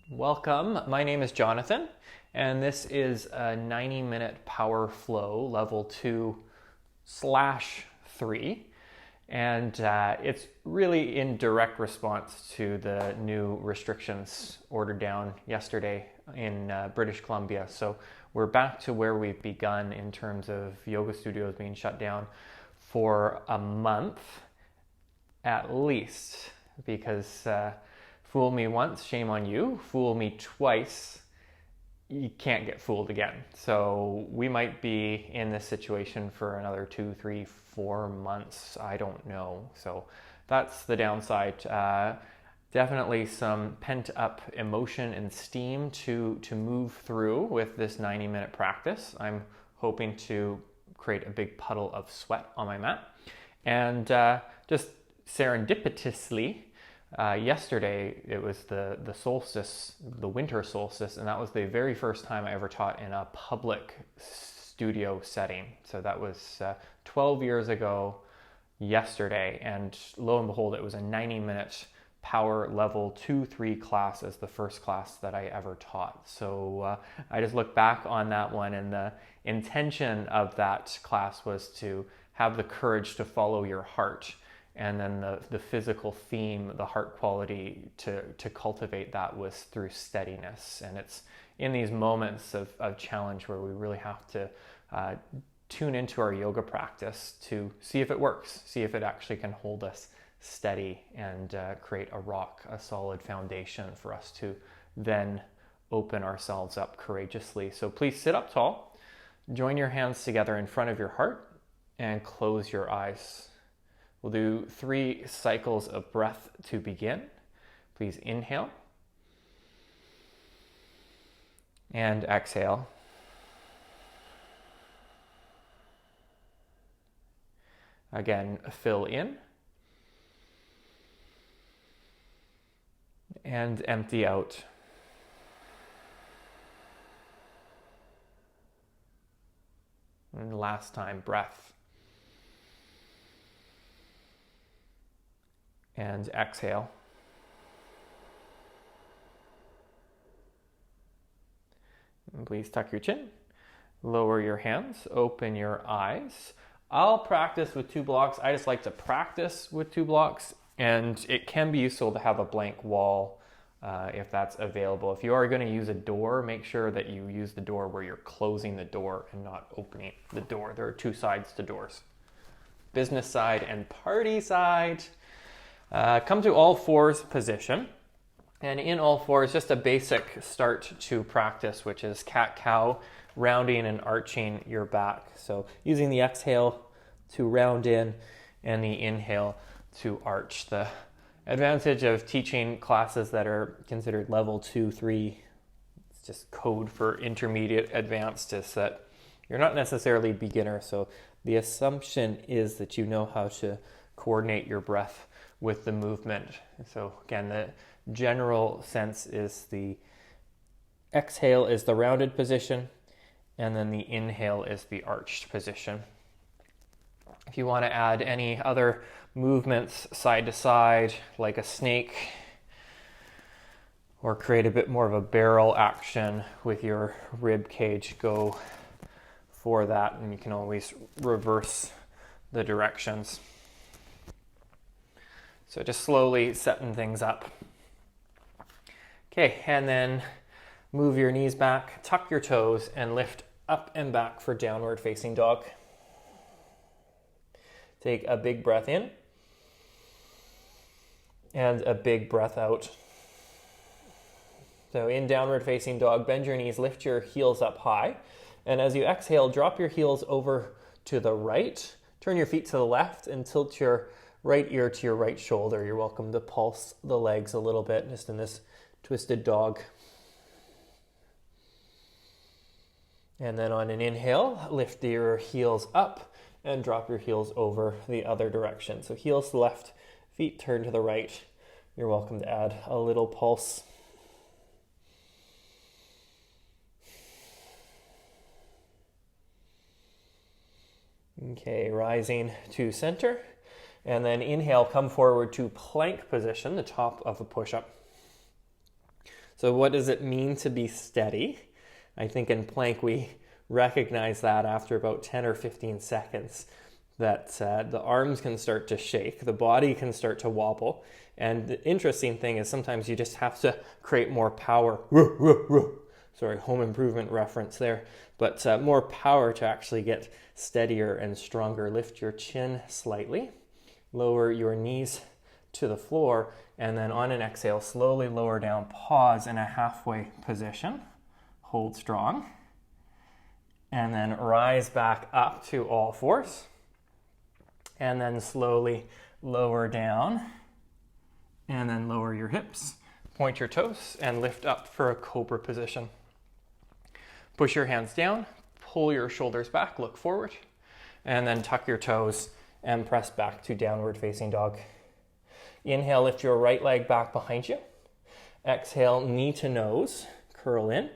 Welcome, my name is Jonathan, and this is a 90-minute power flow level 2/3, and it's really in direct response to the new restrictions ordered down yesterday in British Columbia. So we're back to where we've begun in terms of yoga studios being shut down for a month at least, because fool me once, shame on you. Fool me twice, you can't get fooled again. So we might be in this situation for another 2, 3, 4 months. I don't know. So that's the downside. Definitely some pent up emotion and steam to move through with this 90-minute practice. I'm hoping to create a big puddle of sweat on my mat. And just serendipitously, yesterday it was the solstice, the winter solstice, and that was the very first time I ever taught in a public studio setting. So that was 12 years ago yesterday, and lo and behold, it was a 90-minute power level 2-3 class as the first class that I ever taught. So I just look back on that one, and the intention of that class was to have the courage to follow your heart. And then the physical theme, the heart quality to cultivate that was through steadiness. And it's in these moments of challenge where we really have to tune into our yoga practice to see if it works, see if it actually can hold us steady and create a solid foundation for us to then open ourselves up courageously. So please sit up tall, join your hands together in front of your heart, and close your eyes. We'll do 3 cycles of breath to begin. Please inhale and exhale. Again, fill in and empty out. And last time, breath. And exhale. And please tuck your chin, lower your hands, open your eyes. I'll practice with 2 blocks. I just like to practice with 2 blocks, and it can be useful to have a blank wall if that's available. If you are going to use a door, make sure that you use the door where you're closing the door and not opening the door. There are 2 sides to doors: business side and party side. Come to all fours position, and in all fours, just a basic start to practice, which is cat-cow, rounding and arching your back. So using the exhale to round in and the inhale to arch. The advantage of teaching classes that are considered level 2, 3, it's just code for intermediate advanced, is that you're not necessarily beginner. So the assumption is that you know how to coordinate your breath with the movement. So again, the general sense is the exhale is the rounded position, and then the inhale is the arched position. If you want to add any other movements side to side, like a snake, or create a bit more of a barrel action with your rib cage, go for that, and you can always reverse the directions. So just slowly setting things up. Okay, and then move your knees back, tuck your toes, and lift up and back for downward facing dog. Take a big breath in and a big breath out. So in downward facing dog, bend your knees, lift your heels up high, and as you exhale, drop your heels over to the right, turn your feet to the left, and tilt your right ear to your right shoulder. You're welcome to pulse the legs a little bit just in this twisted dog. And then on an inhale, lift your heels up and drop your heels over the other direction. So heels to the left, feet turn to the right. You're welcome to add a little pulse. Okay, rising to center. And then inhale, come forward to plank position, the top of a push-up. So what does it mean to be steady? I think in plank we recognize that after about 10 or 15 seconds that the arms can start to shake, the body can start to wobble. And the interesting thing is sometimes you just have to create more power. Sorry, home improvement reference there. But more power to actually get steadier and stronger. Lift your chin slightly, lower your knees to the floor, and then on an exhale, slowly lower down, pause in a halfway position, hold strong, and then rise back up to all fours, and then slowly lower down, and then lower your hips, point your toes, and lift up for a cobra position. Push your hands down, pull your shoulders back, look forward, and then tuck your toes and press back to downward facing dog. Inhale, lift your right leg back behind you. Exhale, knee to nose, curl in.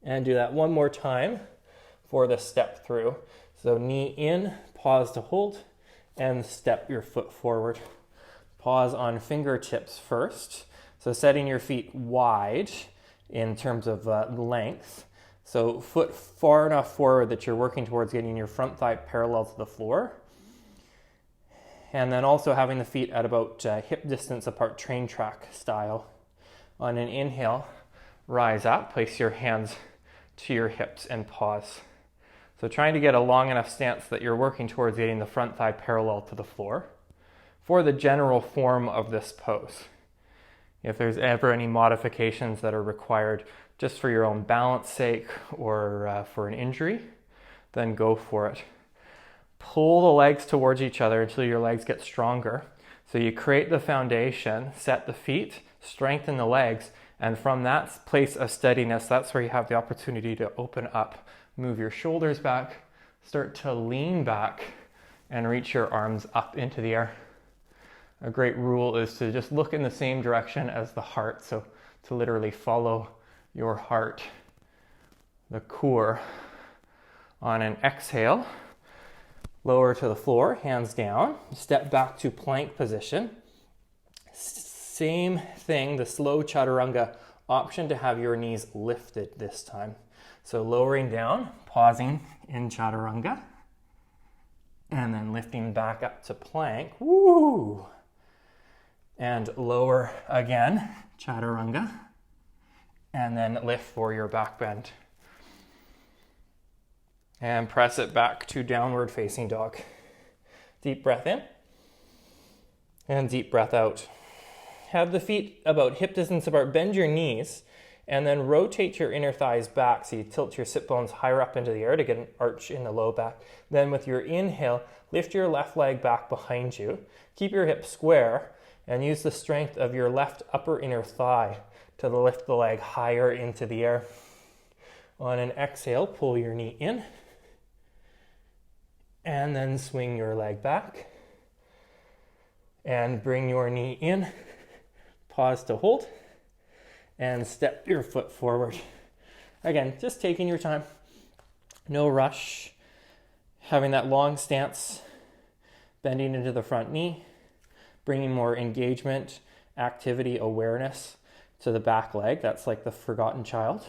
And do that one more time for the step through. So knee in, pause to hold, and step your foot forward. Pause on fingertips first. So setting your feet wide in terms of length. So foot far enough forward that you're working towards getting your front thigh parallel to the floor. And then also having the feet at about hip distance apart, train track style. On an inhale, rise up, place your hands to your hips and pause. So trying to get a long enough stance that you're working towards getting the front thigh parallel to the floor for the general form of this pose. If there's ever any modifications that are required just for your own balance sake or for an injury, then go for it. Pull the legs towards each other until your legs get stronger. So you create the foundation, set the feet, strengthen the legs, and from that place of steadiness, that's where you have the opportunity to open up, move your shoulders back, start to lean back, and reach your arms up into the air. A great rule is to just look in the same direction as the heart, so to literally follow your heart, the core. On an exhale, lower to the floor, hands down, step back to plank position. Same thing, the slow chaturanga option to have your knees lifted this time. So lowering down, pausing in chaturanga, and then lifting back up to plank. Woo! And lower again, chaturanga, and then lift for your back bend. And press it back to downward facing dog. Deep breath in and deep breath out. Have the feet about hip distance apart, bend your knees, and then rotate your inner thighs back so you tilt your sit bones higher up into the air to get an arch in the low back. Then with your inhale, lift your left leg back behind you. Keep your hips square and use the strength of your left upper inner thigh to lift the leg higher into the air. On an exhale, pull your knee in. And then swing your leg back. And bring your knee in. Pause to hold. And step your foot forward. Again, just taking your time. No rush. Having that long stance. Bending into the front knee. Bringing more engagement, activity, awareness to the back leg. That's like the forgotten child.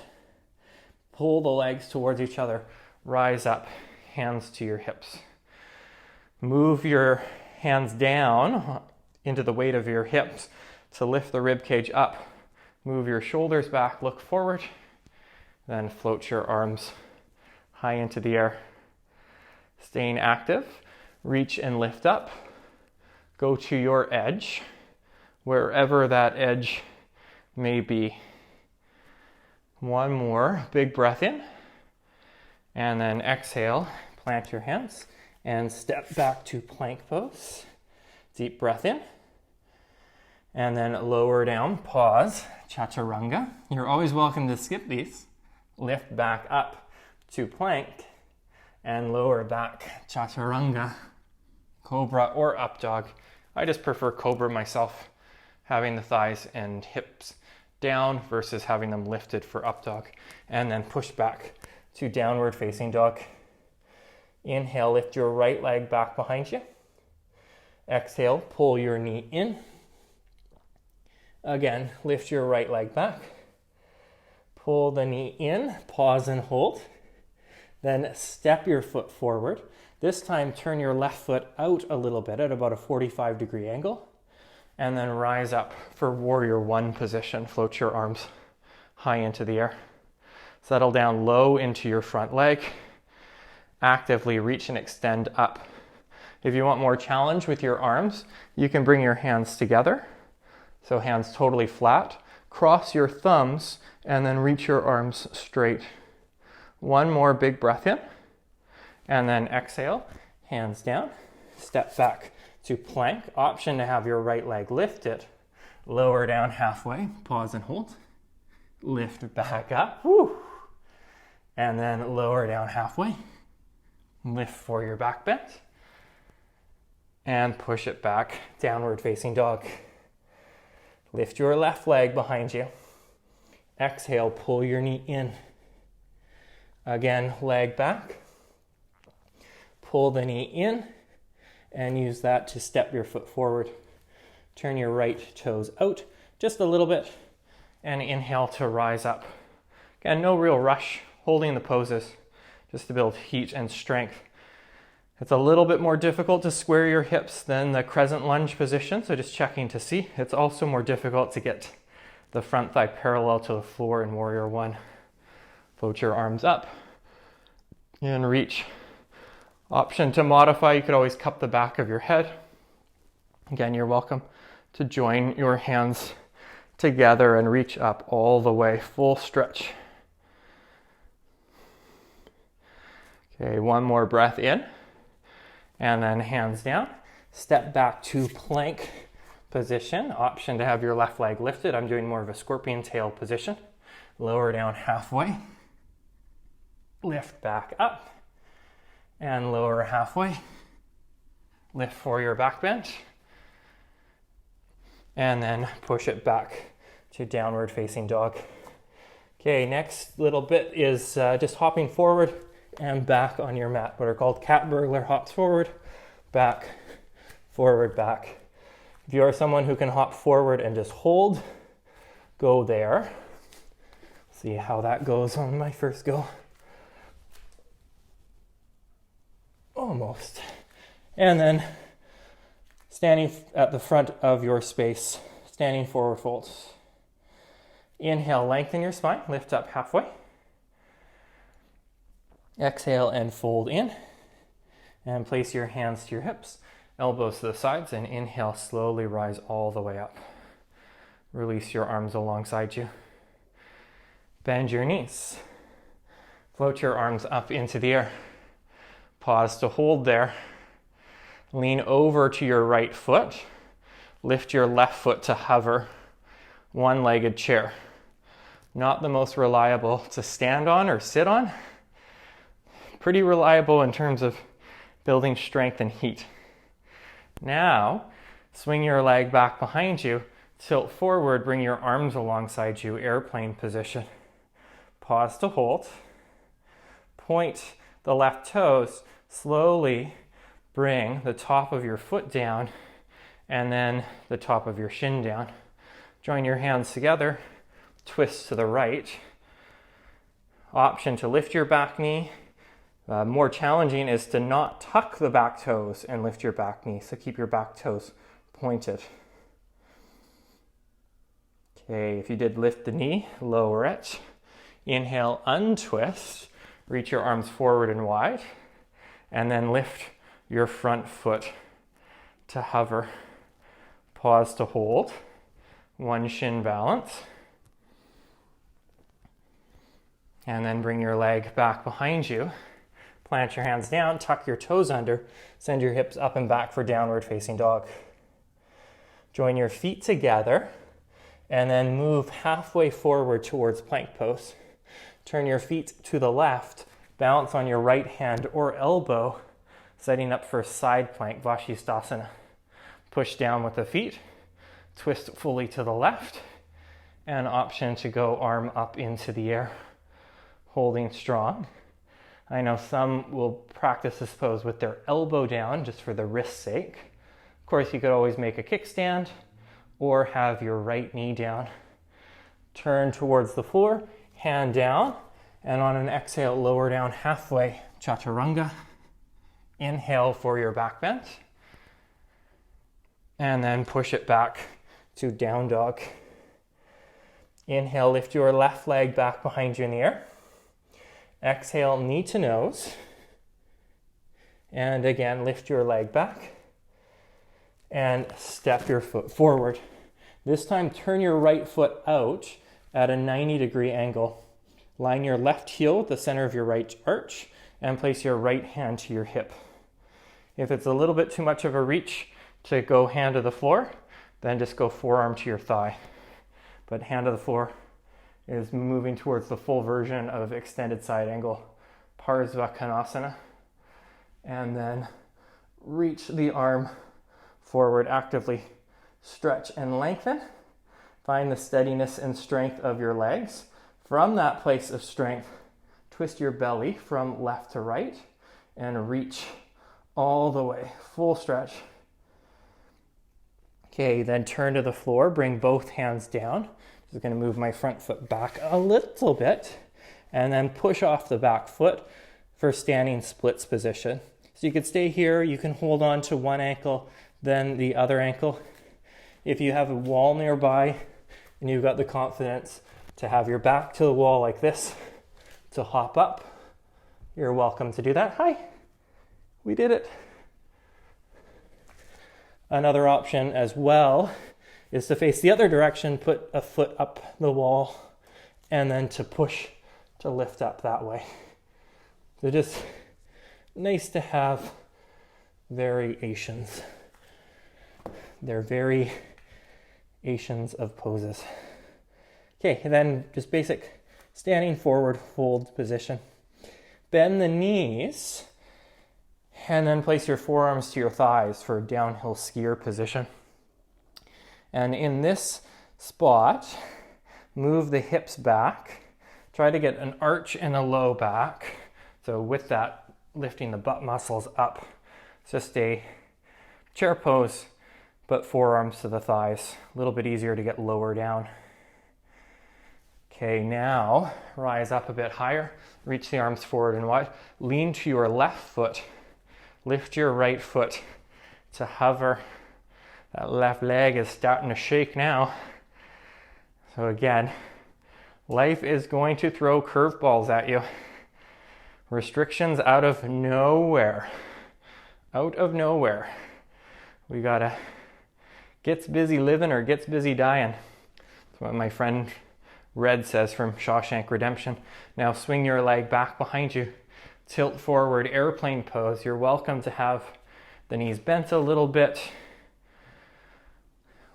Pull the legs towards each other. Rise up. Hands to your hips. Move your hands down into the weight of your hips to lift the rib cage up. Move your shoulders back, look forward, then float your arms high into the air. Staying active, reach and lift up. Go to your edge, wherever that edge may be. One more big breath in, and then exhale. Plant your hands and step back to plank pose. Deep breath in. And then lower down, pause, chaturanga. You're always welcome to skip these. Lift back up to plank and lower back, chaturanga, cobra or up dog. I just prefer cobra myself, having the thighs and hips down versus having them lifted for up dog. And then push back to downward facing dog. Inhale, lift your right leg back behind you. Exhale, pull your knee in. Again, lift your right leg back. Pull the knee in, pause and hold. Then step your foot forward. This time turn your left foot out a little bit at about a 45-degree angle. And then rise up for warrior one position. Float your arms high into the air. Settle down low into your front leg. Actively reach and extend up. If you want more challenge with your arms, you can bring your hands together. So hands totally flat. Cross your thumbs and then reach your arms straight. One more big breath in. And then exhale, hands down. Step back to plank. Option to have your right leg lifted. Lower down halfway. Pause and hold. Lift back up. Woo. And then lower down halfway. Lift for your back bend. And push it back. Downward facing dog. Lift your left leg behind you. Exhale, pull your knee in. Again, leg back. Pull the knee in and use that to step your foot forward. Turn your right toes out just a little bit and inhale to rise up. Again, no real rush, holding the poses just to build heat and strength. It's a little bit more difficult to square your hips than the crescent lunge position, so just checking to see. It's also more difficult to get the front thigh parallel to the floor in warrior one. Float your arms up and reach. Option to modify, you could always cup the back of your head. Again, you're welcome to join your hands together and reach up all the way, full stretch. Okay, one more breath in. And then hands down, step back to plank position. Option to have your left leg lifted. I'm doing more of a scorpion tail position. Lower down halfway. Lift back up. And lower halfway. Lift for your back bend. And then push it back to downward facing dog. Okay, next little bit is just hopping forward and back on your mat, what are called cat burglar hops. Forward, back, forward, back. If you are someone who can hop forward and just hold, go there. See how that goes on my first go. Almost. And then standing at the front of your space, standing forward folds. Inhale, lengthen your spine, lift up halfway. Exhale and fold in, and place your hands to your hips, elbows to the sides, and inhale, slowly rise all the way up. Release your arms alongside you. Bend your knees. Float your arms up into the air. Pause to hold there. Lean over to your right foot. Lift your left foot to hover. One-legged chair. Not the most reliable to stand on or sit on. Pretty reliable in terms of building strength and heat. Now, swing your leg back behind you, tilt forward, bring your arms alongside you, airplane position. Pause to hold. Point the left toes, slowly bring the top of your foot down and then the top of your shin down. Join your hands together, twist to the right. Option to lift your back knee. More challenging is to not tuck the back toes and lift your back knee. So keep your back toes pointed. Okay, if you did lift the knee, lower it. Inhale, untwist. Reach your arms forward and wide. And then lift your front foot to hover. Pause to hold. One shin balance. And then bring your leg back behind you. Plant your hands down, tuck your toes under, send your hips up and back for downward facing dog. Join your feet together and then move halfway forward towards plank pose. Turn your feet to the left, balance on your right hand or elbow, setting up for side plank, Vashisthasana. Push down with the feet, twist fully to the left, and option to go arm up into the air, holding strong. I know some will practice this pose with their elbow down just for the wrist's sake. Of course, you could always make a kickstand or have your right knee down. Turn towards the floor, hand down, and on an exhale, lower down halfway, chaturanga. Inhale for your back bend, and then push it back to down dog. Inhale, lift your left leg back behind you in the air. Exhale, knee to nose. And again, lift your leg back and step your foot forward. This time, turn your right foot out at a 90-degree angle. Line your left heel with the center of your right arch and place your right hand to your hip. If it's a little bit too much of a reach to go hand to the floor, then just go forearm to your thigh. But hand to the floor is moving towards the full version of extended side angle, Badakanasana. And then reach the arm forward actively. Stretch and lengthen. Find the steadiness and strength of your legs. From that place of strength, twist your belly from left to right and reach all the way, full stretch. Okay, then turn to the floor, bring both hands down. Just going to move my front foot back a little bit and then push off the back foot for standing splits position. So you could stay here, you can hold on to one ankle, then the other ankle. If you have a wall nearby and you've got the confidence to have your back to the wall like this, to hop up, you're welcome to do that. Hi, we did it. Another option as well is to face the other direction, put a foot up the wall, and then to push to lift up that way. So just nice to have variations. They're variations of poses. Okay, then just basic standing forward hold position. Bend the knees and then place your forearms to your thighs for a downhill skier position. And in this spot, move the hips back. Try to get an arch and a low back. So with that, lifting the butt muscles up. It's just a chair pose, but forearms to the thighs. A little bit easier to get lower down. Okay, now rise up a bit higher. Reach the arms forward and wide. Lean to your left foot. Lift your right foot to hover. That left leg is starting to shake now. So again, life is going to throw curveballs at you. Restrictions out of nowhere. Out of nowhere. We gotta gets busy living or gets busy dying. That's what my friend Red says from Shawshank Redemption. Now swing your leg back behind you. Tilt forward, airplane pose. You're welcome to have the knees bent a little bit.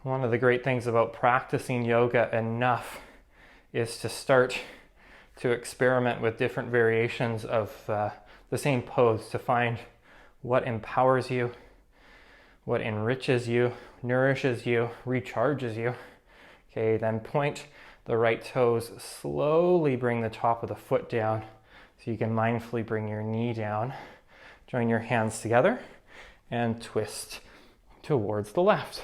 One of the great things about practicing yoga enough is to start to experiment with different variations of the same pose to find what empowers you, what enriches you, nourishes you, recharges you. Okay, then point the right toes, slowly bring the top of the foot down so you can mindfully bring your knee down. Join your hands together and twist towards the left.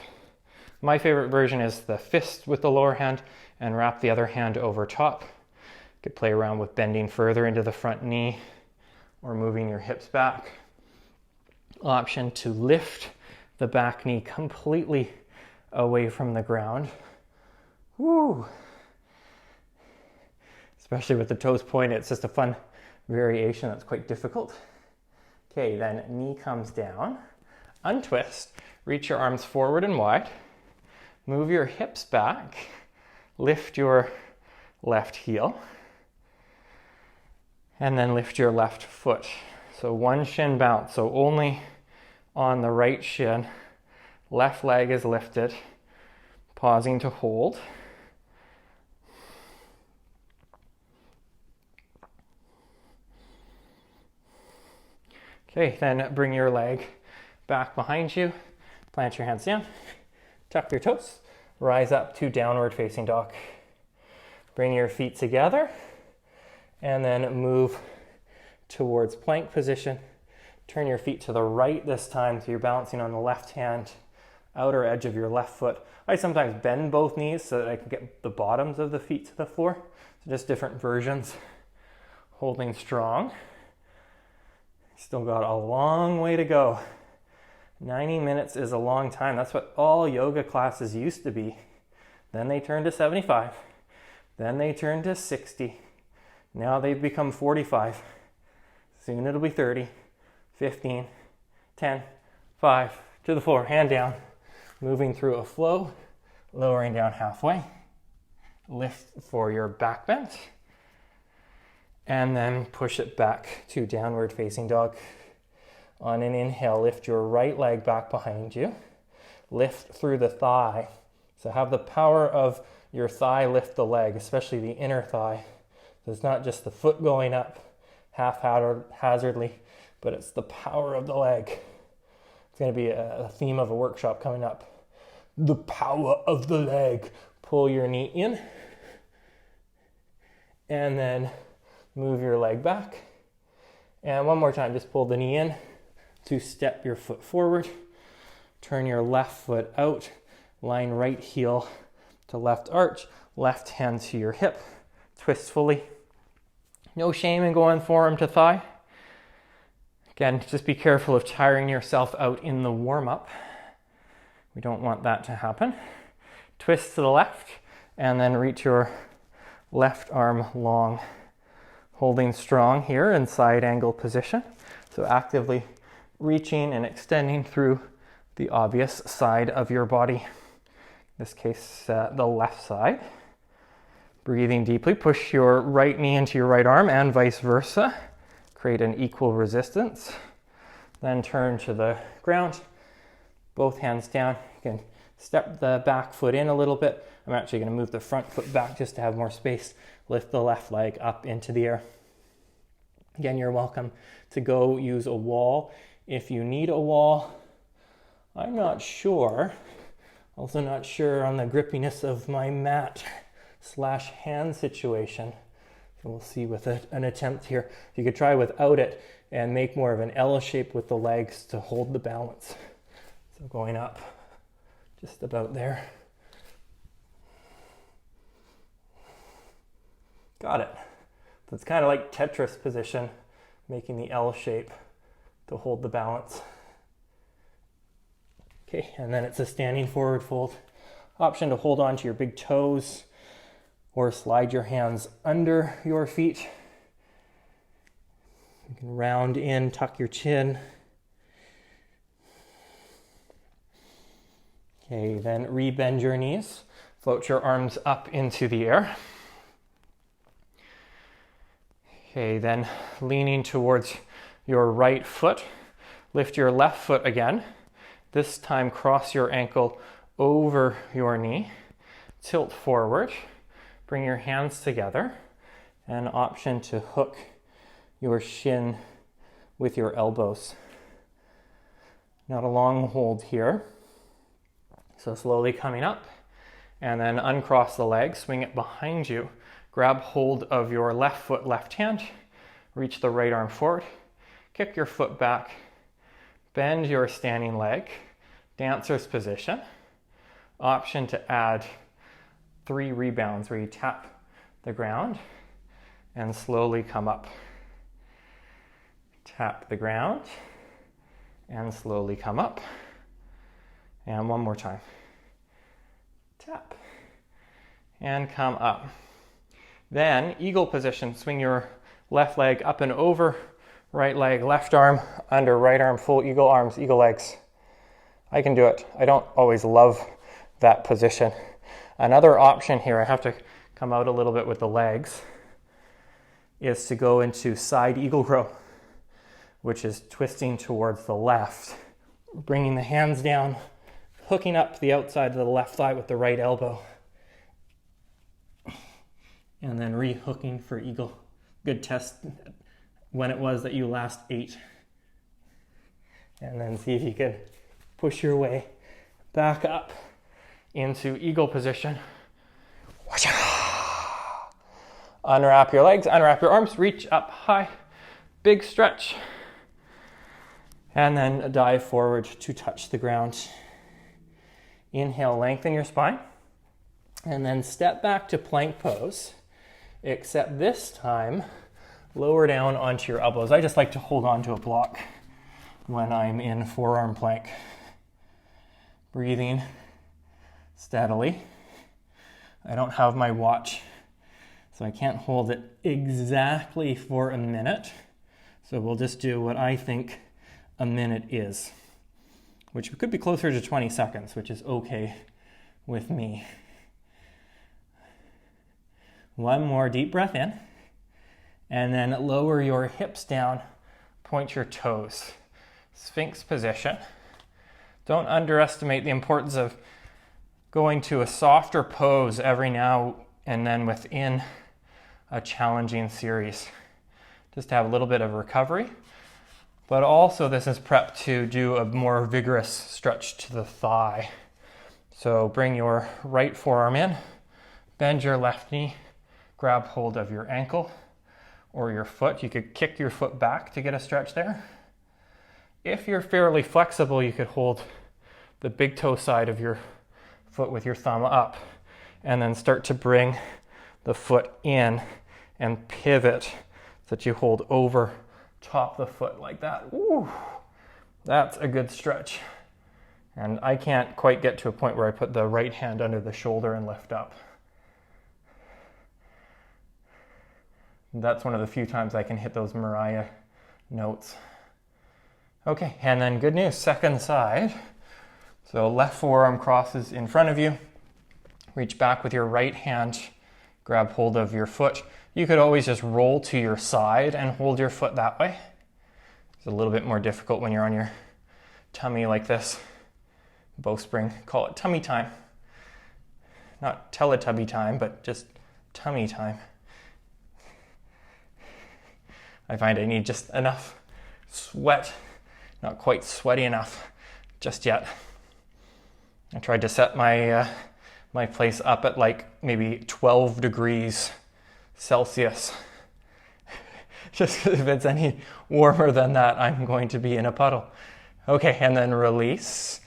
My favorite version is the fist with the lower hand and wrap the other hand over top. You could play around with bending further into the front knee or moving your hips back. Option to lift the back knee completely away from the ground. Woo! Especially with the toes pointed, it's just a fun variation that's quite difficult. Okay, then knee comes down, untwist, reach your arms forward and wide, move your hips back, lift your left heel, and then lift your left foot. So one shin bounce, so only on the right shin, left leg is lifted, pausing to hold. Okay, then bring your leg back behind you, plant your hands down, tuck your toes, rise up to downward facing dog. Bring your feet together and then move towards plank position. Turn your feet to the right this time so you're balancing on the left hand outer edge of your left foot. I sometimes bend both knees so that I can get the bottoms of the feet to the floor. So just different versions. Holding strong. Still got a long way to go. 90 minutes is a long time. That's what all yoga classes used to be. Then they turned to 75. Then they turned to 60. Now they've become 45. Soon it'll be 30, 15, 10, 5, to the floor, hand down. Moving through a flow, lowering down halfway. Lift for your back bend. And then push it back to downward facing dog. On an inhale, lift your right leg back behind you. Lift through the thigh. So have the power of your thigh lift the leg, especially the inner thigh. So it's not just the foot going up haphazardly, but it's the power of the leg. It's going to be a theme of a workshop coming up. The power of the leg. Pull your knee in. And then move your leg back. And one more time, just pull the knee in to step your foot forward. Turn your left foot out. Line right heel to left arch. Left hand to your hip. Twist fully. No shame in going forearm to thigh. Again, just be careful of tiring yourself out in the warm-up. We don't want that to happen. Twist to the left and then reach your left arm long. Holding strong here in side angle position. So actively reaching and extending through the obvious side of your body. In this case, the left side. Breathing deeply, push your right knee into your right arm and vice versa. Create an equal resistance. Then turn to the ground. Both hands down. You can step the back foot in a little bit. I'm actually going to move the front foot back just to have more space. Lift the left leg up into the air. Again, you're welcome to go use a wall if you need a wall. I'm not sure. Also not sure on the grippiness of my mat / hand situation. So we'll see with an attempt here. You could try without it and make more of an L shape with the legs to hold the balance. So going up just about there. Got it. So it's kind of like Tetris position, making the L shape to hold the balance. Okay, and then it's a standing forward fold. Option to hold on to your big toes or slide your hands under your feet. You can round in, tuck your chin. Okay, then rebend your knees. Float your arms up into the air. Okay, then leaning towards your right foot. Lift your left foot again. This time cross your ankle over your knee. Tilt forward. Bring your hands together. An option to hook your shin with your elbows. Not a long hold here. So slowly coming up. And then uncross the leg. Swing it behind you. Grab hold of your left foot, left hand. Reach the right arm forward. Kick your foot back. Bend your standing leg. Dancer's position. Option to add 3 rebounds where you tap the ground and slowly come up. Tap the ground and slowly come up. And one more time. Tap and come up. Then eagle position, swing your left leg up and over, right leg, left arm, under, right arm, full eagle arms, eagle legs. I can do it. I don't always love that position. Another option here, I have to come out a little bit with the legs, is to go into side eagle row, which is twisting towards the left, bringing the hands down, hooking up the outside of the left thigh with the right elbow, and then re-hooking for eagle. Good test when it was that you last ate. And then see if you can push your way back up into eagle position. Unwrap your legs, unwrap your arms, reach up high, big stretch. And then dive forward to touch the ground. Inhale, lengthen your spine, and then step back to plank pose, except this time, lower down onto your elbows. I just like to hold on to a block when I'm in forearm plank. Breathing steadily. I don't have my watch, so I can't hold it exactly for a minute. So we'll just do what I think a minute is, which could be closer to 20 seconds, which is okay with me. One more deep breath in, and then lower your hips down, point your toes. Sphinx position. Don't underestimate the importance of going to a softer pose every now and then within a challenging series. Just to have a little bit of recovery. But also this is prep to do a more vigorous stretch to the thigh. So bring your right forearm in, bend your left knee, grab hold of your ankle or your foot. You could kick your foot back to get a stretch there. If you're fairly flexible, you could hold the big toe side of your foot with your thumb up and then start to bring the foot in and pivot so that you hold over top the foot like that. Ooh, that's a good stretch. And I can't quite get to a point where I put the right hand under the shoulder and lift up. That's one of the few times I can hit those Mariah notes. Okay, and then good news, second side. So left forearm crosses in front of you. Reach back with your right hand, grab hold of your foot. You could always just roll to your side and hold your foot that way. It's a little bit more difficult when you're on your tummy like this. Bowspring, call it tummy time. Not Teletubby time, but just tummy time. I find I need just enough sweat, not quite sweaty enough just yet. I tried to set my my place up at like maybe 12 degrees Celsius. Just because if it's any warmer than that, I'm going to be in a puddle. Okay, and then release.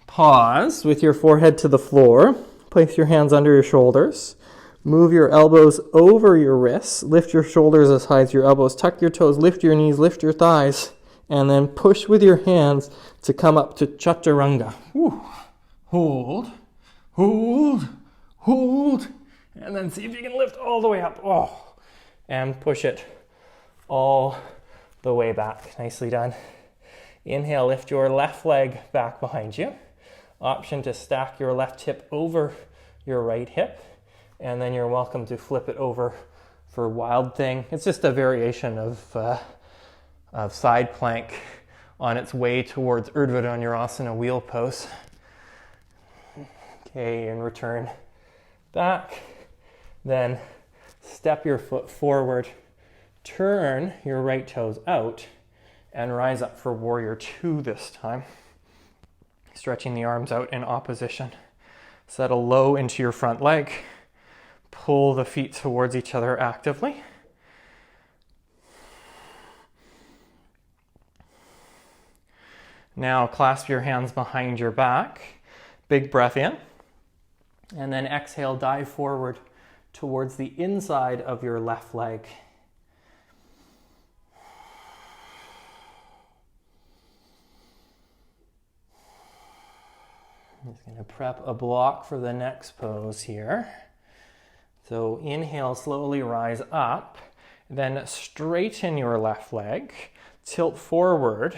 Pause with your forehead to the floor. Place your hands under your shoulders. Move your elbows over your wrists. Lift your shoulders as high as your elbows. Tuck your toes, lift your knees, lift your thighs. And then push with your hands to come up to Chaturanga. Woo. Hold, hold, hold. And then see if you can lift all the way up. Oh, and push it all the way back. Nicely done. Inhale, lift your left leg back behind you. Option to stack your left hip over your right hip. And then you're welcome to flip it over for Wild Thing. It's just a variation of side plank on its way towards Urdhva Dhanurasana wheel pose. Okay, and return back. Then step your foot forward, turn your right toes out, and rise up for Warrior Two this time. Stretching the arms out in opposition. Settle low into your front leg. Pull the feet towards each other actively. Now clasp your hands behind your back. Big breath in. And then exhale, dive forward towards the inside of your left leg. I'm just going to prep a block for the next pose here. So inhale, slowly rise up, then straighten your left leg, tilt forward,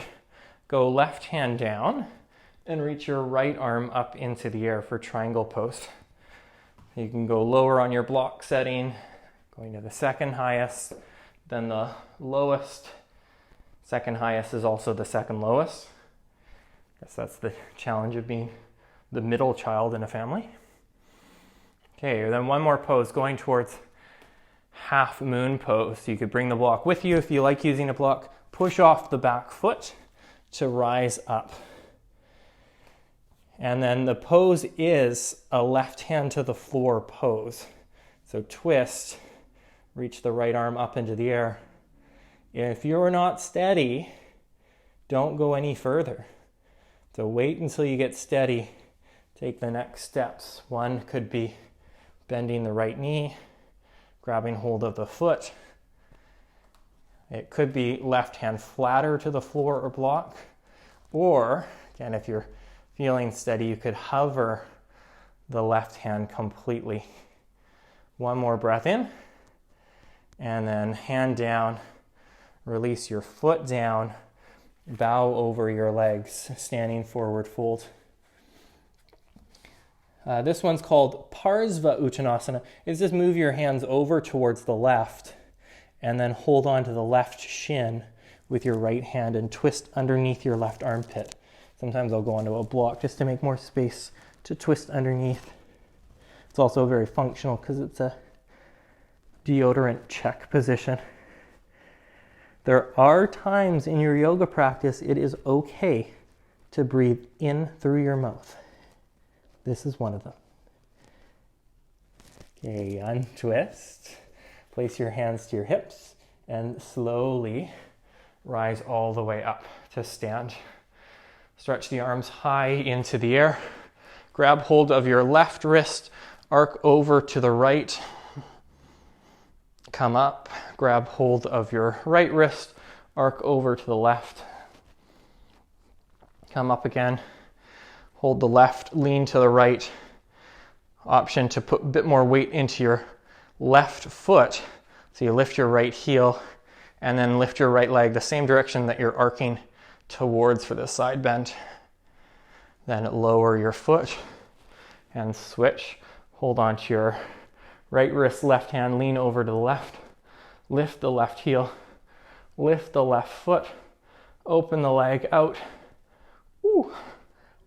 go left hand down, and reach your right arm up into the air for triangle pose. You can go lower on your block setting, going to the second highest, then the lowest. Second highest is also the second lowest. I guess that's the challenge of being the middle child in a family. Okay, then one more pose, going towards half moon pose. So you could bring the block with you if you like using a block. Push off the back foot to rise up. And then the pose is a left hand to the floor pose. So twist, reach the right arm up into the air. If you're not steady, don't go any further. So wait until you get steady take the next steps. One could be bending the right knee, grabbing hold of the foot. It could be left hand flatter to the floor or block. Or, again, if you're feeling steady, you could hover the left hand completely. One more breath in, and then hand down, release your foot down, bow over your legs, standing forward fold. This one's called Parsva Uttanasana. It's just move your hands over towards the left and then hold on to the left shin with your right hand and twist underneath your left armpit. Sometimes I'll go onto a block just to make more space to twist underneath. It's also very functional because it's a deodorant check position. There are times in your yoga practice it is okay to breathe in through your mouth. This is one of them. Okay, untwist. Place your hands to your hips and slowly rise all the way up to stand. Stretch the arms high into the air. Grab hold of your left wrist, arc over to the right. Come up, grab hold of your right wrist, arc over to the left. Come up again. Hold the left, lean to the right. Option to put a bit more weight into your left foot. So you lift your right heel and then lift your right leg the same direction that you're arcing towards for the side bend. Then lower your foot and switch. Hold on to your right wrist, left hand, lean over to the left. Lift the left heel, lift the left foot, open the leg out. Ooh.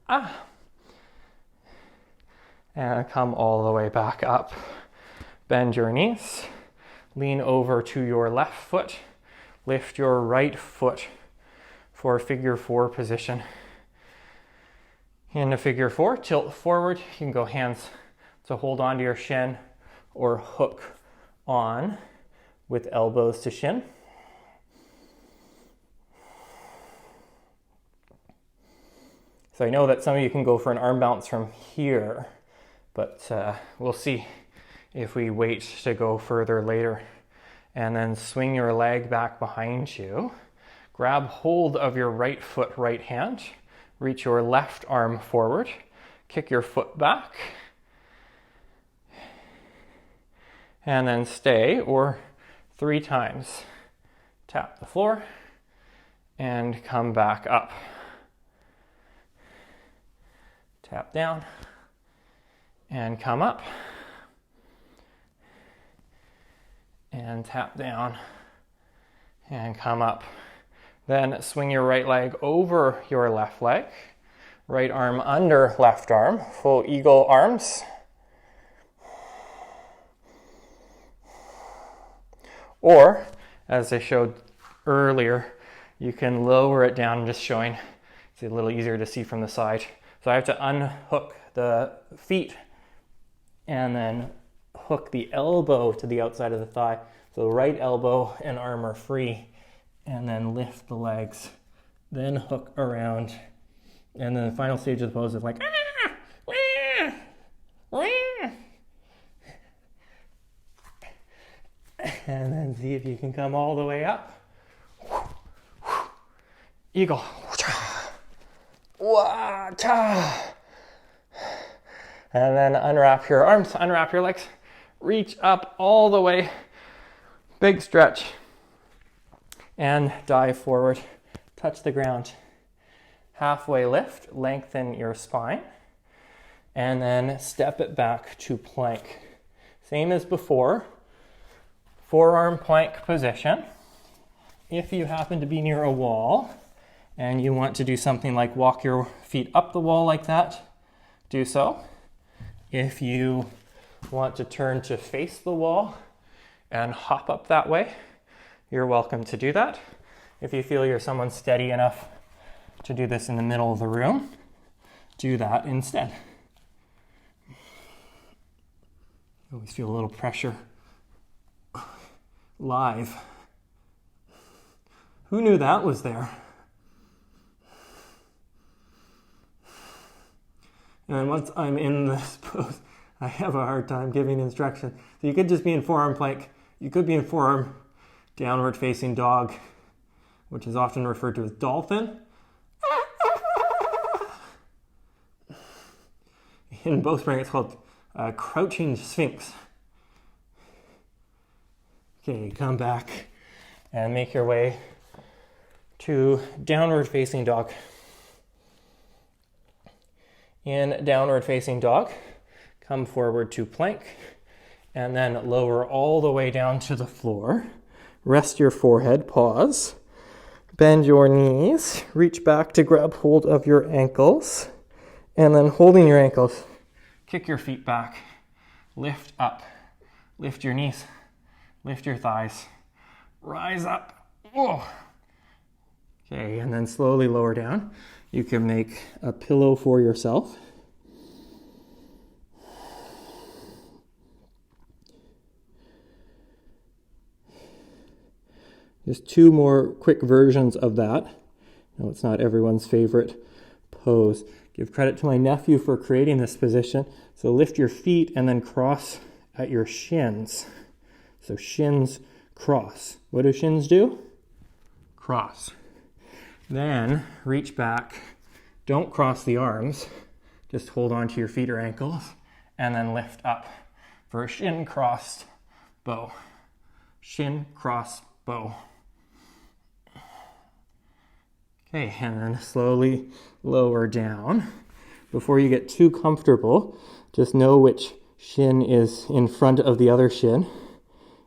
Ah. And come all the way back up. Bend your knees, lean over to your left foot, lift your right foot for figure four position. In a figure four, tilt forward. You can go hands to hold onto your shin or hook on with elbows to shin. So I know that some of you can go for an arm bounce from here, but we'll see if we wait to go further later. And then swing your leg back behind you. Grab hold of your right foot, right hand. Reach your left arm forward. Kick your foot back. And then stay, or 3 times. Tap the floor and come back up. Tap down and come up. And tap down and come up. Then swing your right leg over your left leg. Right arm under left arm. Full eagle arms. Or, as I showed earlier, you can lower it down, just showing. It's a little easier to see from the side. So I have to unhook the feet and then hook the elbow to the outside of the thigh. So the right elbow and arm are free, and then lift the legs, then hook around. And then the final stage of the pose is like, and then see if you can come all the way up. Eagle. And then unwrap your arms, unwrap your legs, reach up all the way, big stretch, and dive forward, touch the ground. Halfway lift, lengthen your spine, and then step it back to plank. Same as before, forearm plank position. If you happen to be near a wall and you want to do something like walk your feet up the wall like that, do so. If you want to turn to face the wall and hop up that way, you're welcome to do that. If you feel you're someone steady enough to do this in the middle of the room, do that instead. Always feel a little pressure live. Who knew that was there? And once I'm in this pose, I have a hard time giving instruction. So you could just be in forearm plank. You could be in forearm downward facing dog, which is often referred to as dolphin. In bowstring, it's called crouching sphinx. Okay, come back and make your way to downward facing dog. In downward facing dog, come forward to plank and then lower all the way down to the floor. Rest your forehead, pause. Bend your knees, reach back to grab hold of your ankles, and then holding your ankles, kick your feet back, lift up, lift your knees, lift your thighs, rise up. Whoa. Okay, and then slowly lower down. You can make a pillow for yourself. Just two more quick versions of that. No, it's not everyone's favorite pose. Give credit to my nephew for creating this position. So lift your feet and then cross at your shins. So shins cross. What do shins do? Cross. Then reach back. Don't cross the arms. Just hold on to your feet or ankles and then lift up for a shin crossed bow. Shin cross bow. Okay, and then slowly lower down. Before you get too comfortable, just know which shin is in front of the other shin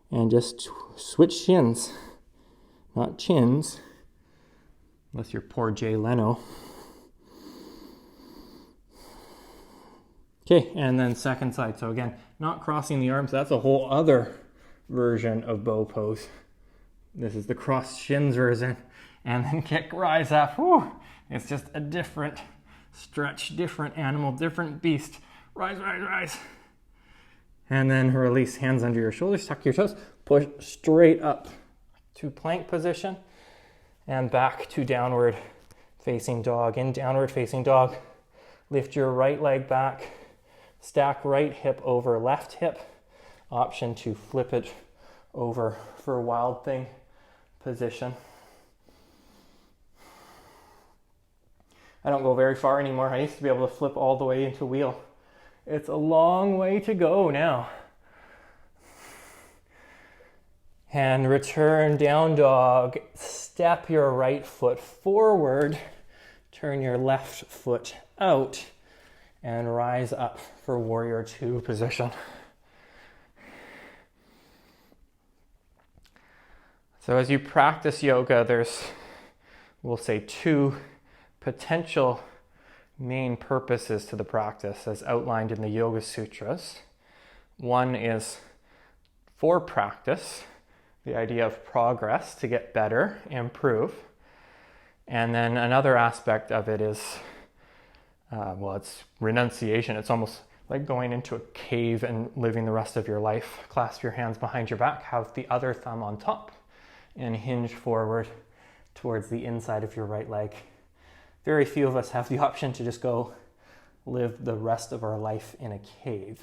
and just switch shins, not chins, unless you're poor Jay Leno. Okay, and then second side. So again, not crossing the arms. That's a whole other version of bow pose. This is the crossed shins version. And then kick, rise up. Whew. It's just a different stretch, different animal, different beast. Rise, rise, rise. And then release, hands under your shoulders, tuck your toes, push straight up to plank position and back to downward facing dog. In downward facing dog, lift your right leg back, stack right hip over left hip. Option to flip it over for Wild Thing position. I don't go very far anymore. I used to be able to flip all the way into wheel. It's a long way to go now. And return down dog. Step your right foot forward. Turn your left foot out. And rise up for warrior two position. So as you practice yoga, there's, we'll say, two potential main purposes to the practice as outlined in the Yoga Sutras. One is for practice, the idea of progress to get better, improve. And then another aspect of it is, it's renunciation. It's almost like going into a cave and living the rest of your life. Clasp your hands behind your back, have the other thumb on top, and hinge forward towards the inside of your right leg. Very few of us have the option to just go live the rest of our life in a cave.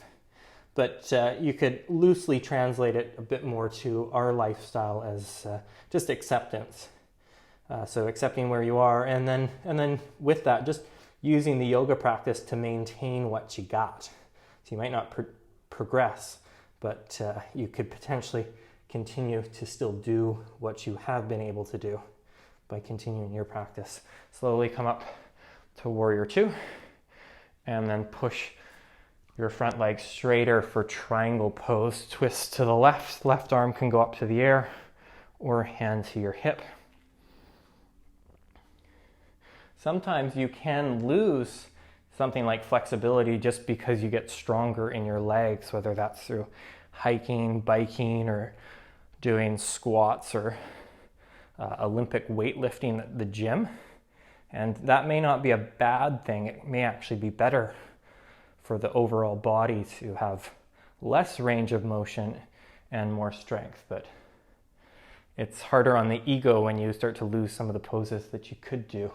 But you could loosely translate it a bit more to our lifestyle as just acceptance. So accepting where you are, and then with that, just using the yoga practice to maintain what you got. So you might not progress, but you could potentially continue to still do what you have been able to do by continuing your practice. Slowly come up to warrior two, and then push your front leg straighter for triangle pose. Twist to the left. Left arm can go up to the air or hand to your hip. Sometimes you can lose something like flexibility just because you get stronger in your legs, whether that's through hiking, biking, or doing squats or Olympic weightlifting at the gym. And that may not be a bad thing. It may actually be better for the overall body to have less range of motion and more strength. But it's harder on the ego when you start to lose some of the poses that you could do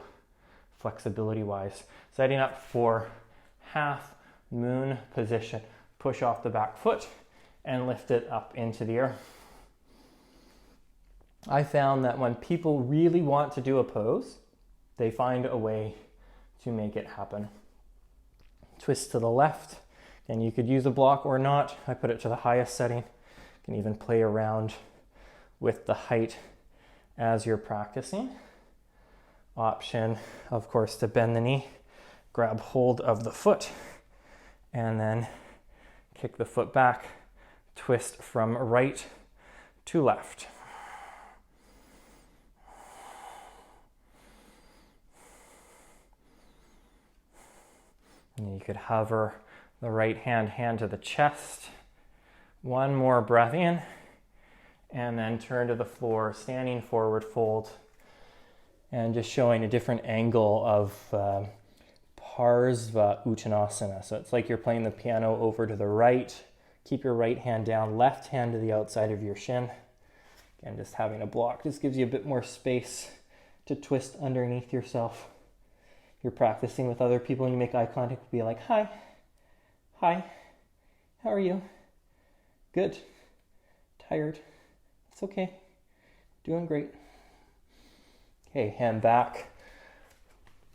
flexibility wise. Setting up for half moon position. Push off the back foot and lift it up into the air. I found that when people really want to do a pose, they find a way to make it happen. Twist to the left, and you could use a block or not. I put it to the highest setting. You can even play around with the height as you're practicing. Option, of course, to bend the knee, grab hold of the foot, and then kick the foot back, twist from right to left. And you could hover the right hand to the chest. One more breath in, and then turn to the floor, standing forward fold, and just showing a different angle of Parsva Uttanasana. So it's like you're playing the piano over to the right. Keep your right hand down, left hand to the outside of your shin. Again, just having a block just gives you a bit more space to twist underneath yourself. You're practicing with other people and you make eye contact, be like, hi, how are you? Good, tired, it's okay, doing great. Okay, hand back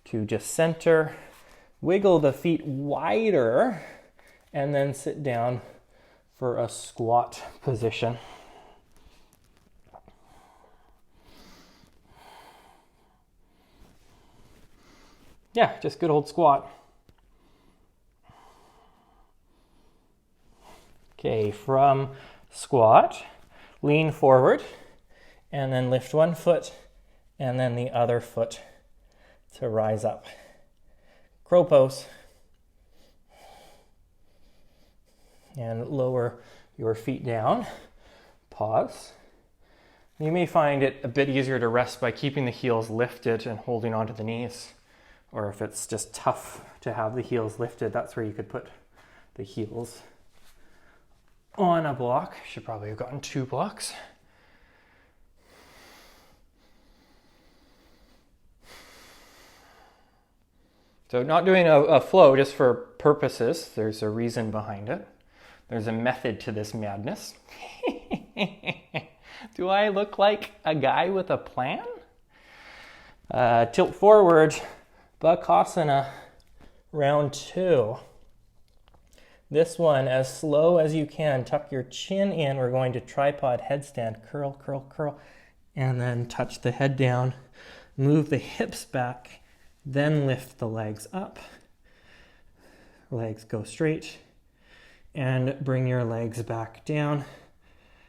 to just center, wiggle the feet wider, and then sit down for a squat position. Yeah, just good old squat. Okay, from squat, lean forward, and then lift one foot, and then the other foot to rise up. Crow pose. And lower your feet down. Pause. You may find it a bit easier to rest by keeping the heels lifted and holding onto the knees. Or if it's just tough to have the heels lifted, that's where you could put the heels on a block. Should probably have gotten 2 blocks. So not doing a flow just for purposes. There's a reason behind it. There's a method to this madness. Do I look like a guy with a plan? Tilt forward. Badakanasana, round 2. This one, as slow as you can, tuck your chin in. We're going to tripod headstand, curl, curl, curl, and then touch the head down. Move the hips back, then lift the legs up. Legs go straight, and bring your legs back down,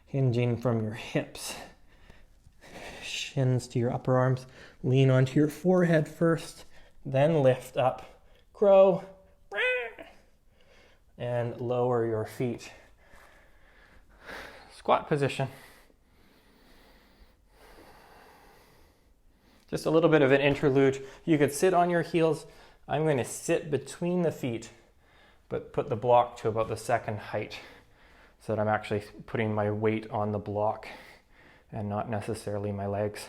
hinging from your hips. Shins to your upper arms. Lean onto your forehead first. Then lift up, crow, and lower your feet. Squat position. Just a little bit of an interlude. You could sit on your heels. I'm going to sit between the feet, but put the block to about the second height so that I'm actually putting my weight on the block and not necessarily my legs.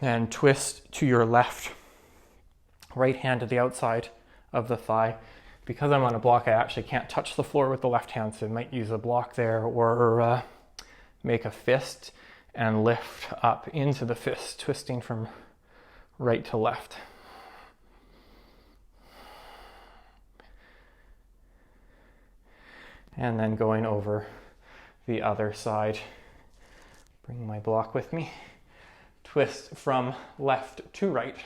And twist to your left. Right hand to the outside of the thigh. Because I'm on a block, I actually can't touch the floor with the left hand, so I might use a block there or make a fist and lift up into the fist, twisting from right to left. And then going over the other side. Bring my block with me. Twist from left to right.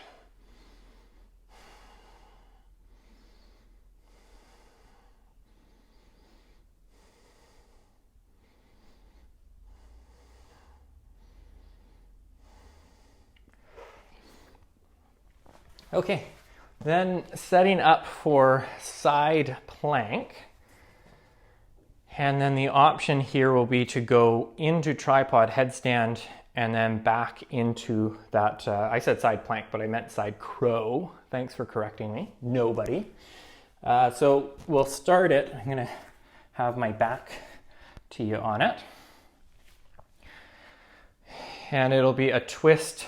Okay, then setting up for side plank. And then the option here will be to go into tripod headstand and then back into that, I said side plank, but I meant side crow. Thanks for correcting me, nobody. So we'll start it. I'm gonna have my back to you on it. And it'll be a twist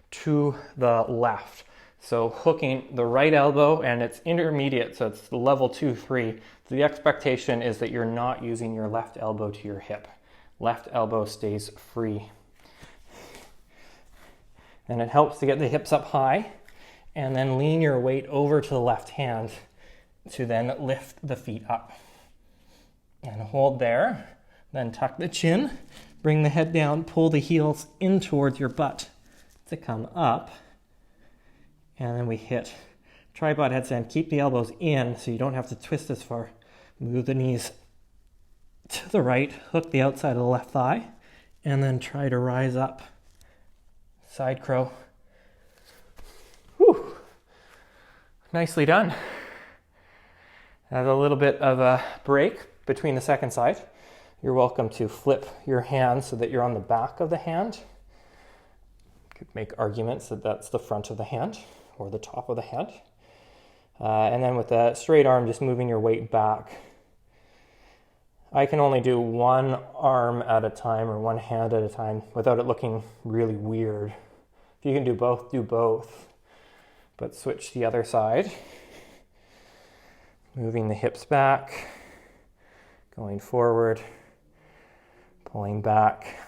to the left. So hooking the right elbow, and it's intermediate, so it's level 2, 3. So the expectation is that you're not using your left elbow to your hip. Left elbow stays free. And it helps to get the hips up high, and then lean your weight over to the left hand to then lift the feet up. And hold there, then tuck the chin, bring the head down, pull the heels in towards your butt to come up. And then we hit tripod headstand. Keep the elbows in so you don't have to twist as far. Move the knees to the right, hook the outside of the left thigh, and then try to rise up. Side crow. Whew. Nicely done. Have a little bit of a break between the second side. You're welcome to flip your hand so that you're on the back of the hand. You could make arguments that that's the front of the hand or the top of the hand. And then with the straight arm, just moving your weight back. I can only do one arm at a time or one hand at a time without it looking really weird. If you can do both, do both. But switch the other side. Moving the hips back, going forward, pulling back.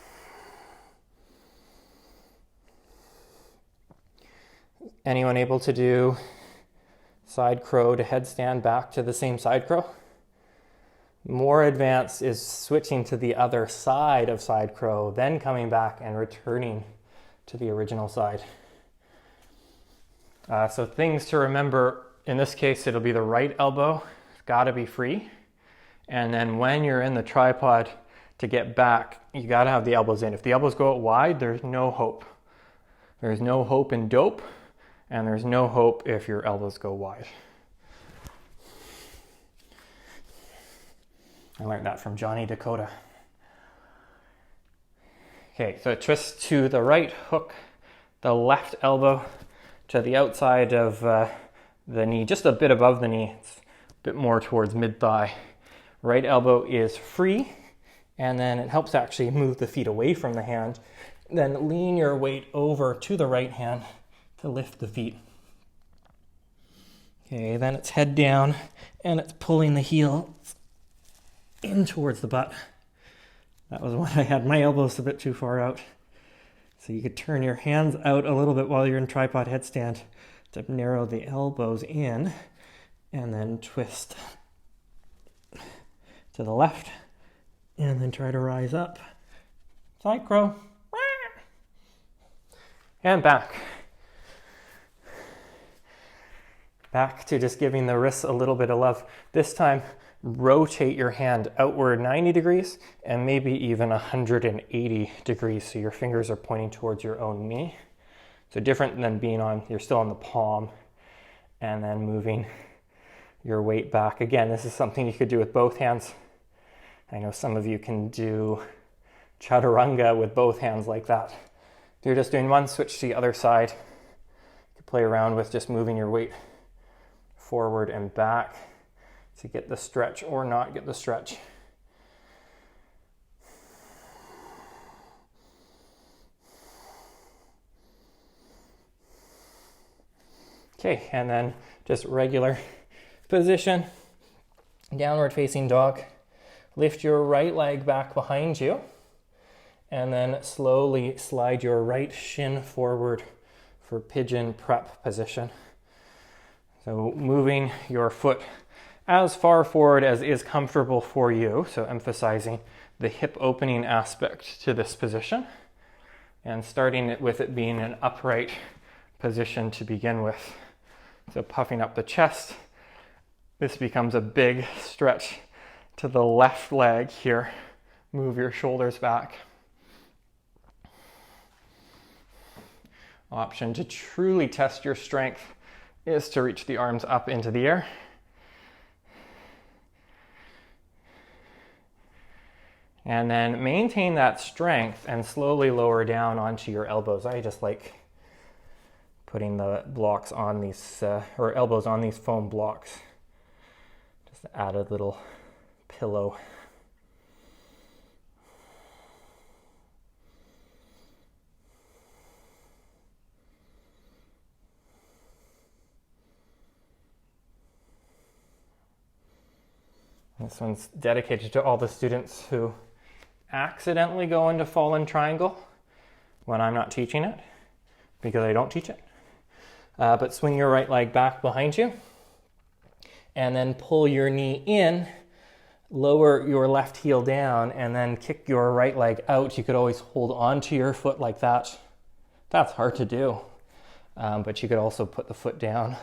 Anyone able to do side crow to headstand back to the same side crow? More advanced is switching to the other side of side crow, then coming back and returning to the original side. So things to remember, in this case, it'll be the right elbow. It's got to be free. And then when you're in the tripod to get back, you got to have the elbows in. If the elbows go out wide, there's no hope. There's no hope in dope, and there's no hope if your elbows go wide. I learned that from Johnny Dakota. Okay, so twist to the right, hook the left elbow to the outside of the knee, just a bit above the knee. It's a bit more towards mid-thigh. Right elbow is free, and then it helps actually move the feet away from the hand. Then lean your weight over to the right hand to lift the feet. Okay, then it's head down, and it's pulling the heels in towards the butt. That was when I had my elbows a bit too far out. So you could turn your hands out a little bit while you're in tripod headstand to narrow the elbows in, and then twist to the left, and then try to rise up. Side crow. And back. Back to just giving the wrists a little bit of love. This time, rotate your hand outward 90 degrees and maybe even 180 degrees so your fingers are pointing towards your own knee. So different than being on, you're still on the palm, and then moving your weight back. Again, this is something you could do with both hands. I know some of you can do chaturanga with both hands like that. If you're just doing one, switch to the other side. You could play around with just moving your weight forward and back to get the stretch or not get the stretch. Okay, and then just regular position, downward facing dog. Lift your right leg back behind you, and then slowly slide your right shin forward for pigeon prep position. So moving your foot as far forward as is comfortable for you, so emphasizing the hip opening aspect to this position, and starting it with it being an upright position to begin with. So puffing up the chest, this becomes a big stretch to the left leg here. Move your shoulders back. Option to truly test your strength is to reach the arms up into the air. And then maintain that strength and slowly lower down onto your elbows. I just like putting the blocks on these, or elbows on these foam blocks. Just to add a little pillow. This one's dedicated to all the students who accidentally go into fallen triangle when I'm not teaching it, because I don't teach it. But swing your right leg back behind you, and then pull your knee in, lower your left heel down, and then kick your right leg out. You could always hold onto your foot like that. That's hard to do, but you could also put the foot down,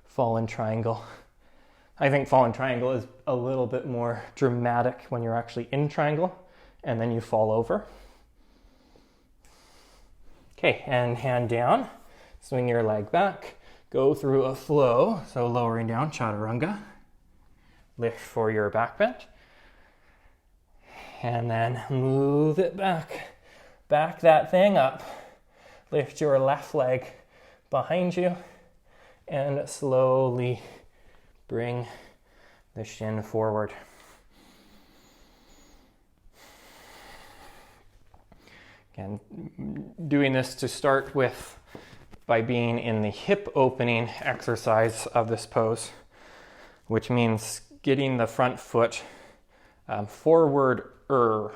fallen triangle. I think fallen triangle is a little bit more dramatic when you're actually in triangle and then you fall over. Okay, and hand down, swing your leg back, go through a flow, so lowering down, chaturanga, lift for your back bend, and then move it back, back that thing up, lift your left leg behind you, and slowly bring the shin forward. Again, doing this to start with by being in the hip opening exercise of this pose, which means getting the front foot forward-er.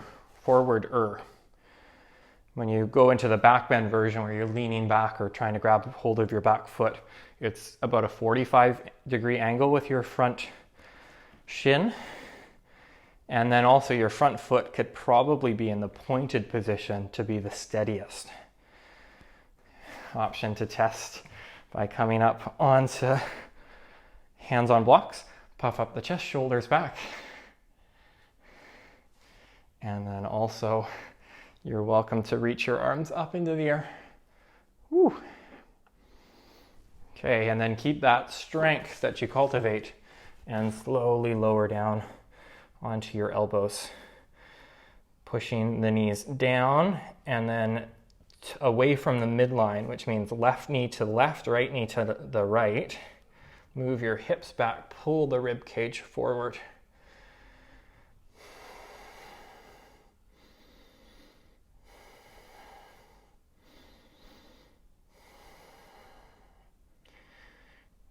When you go into the back bend version where you're leaning back or trying to grab hold of your back foot, it's about a 45-degree angle with your front shin. And then also your front foot could probably be in the pointed position to be the steadiest. Option to test by coming up onto hands on blocks, puff up the chest, shoulders back. And then also you're welcome to reach your arms up into the air. Woo. Okay, and then keep that strength that you cultivate and slowly lower down onto your elbows, pushing the knees down and then away from the midline, which means left knee to left, right knee to the right. Move your hips back, pull the rib cage forward.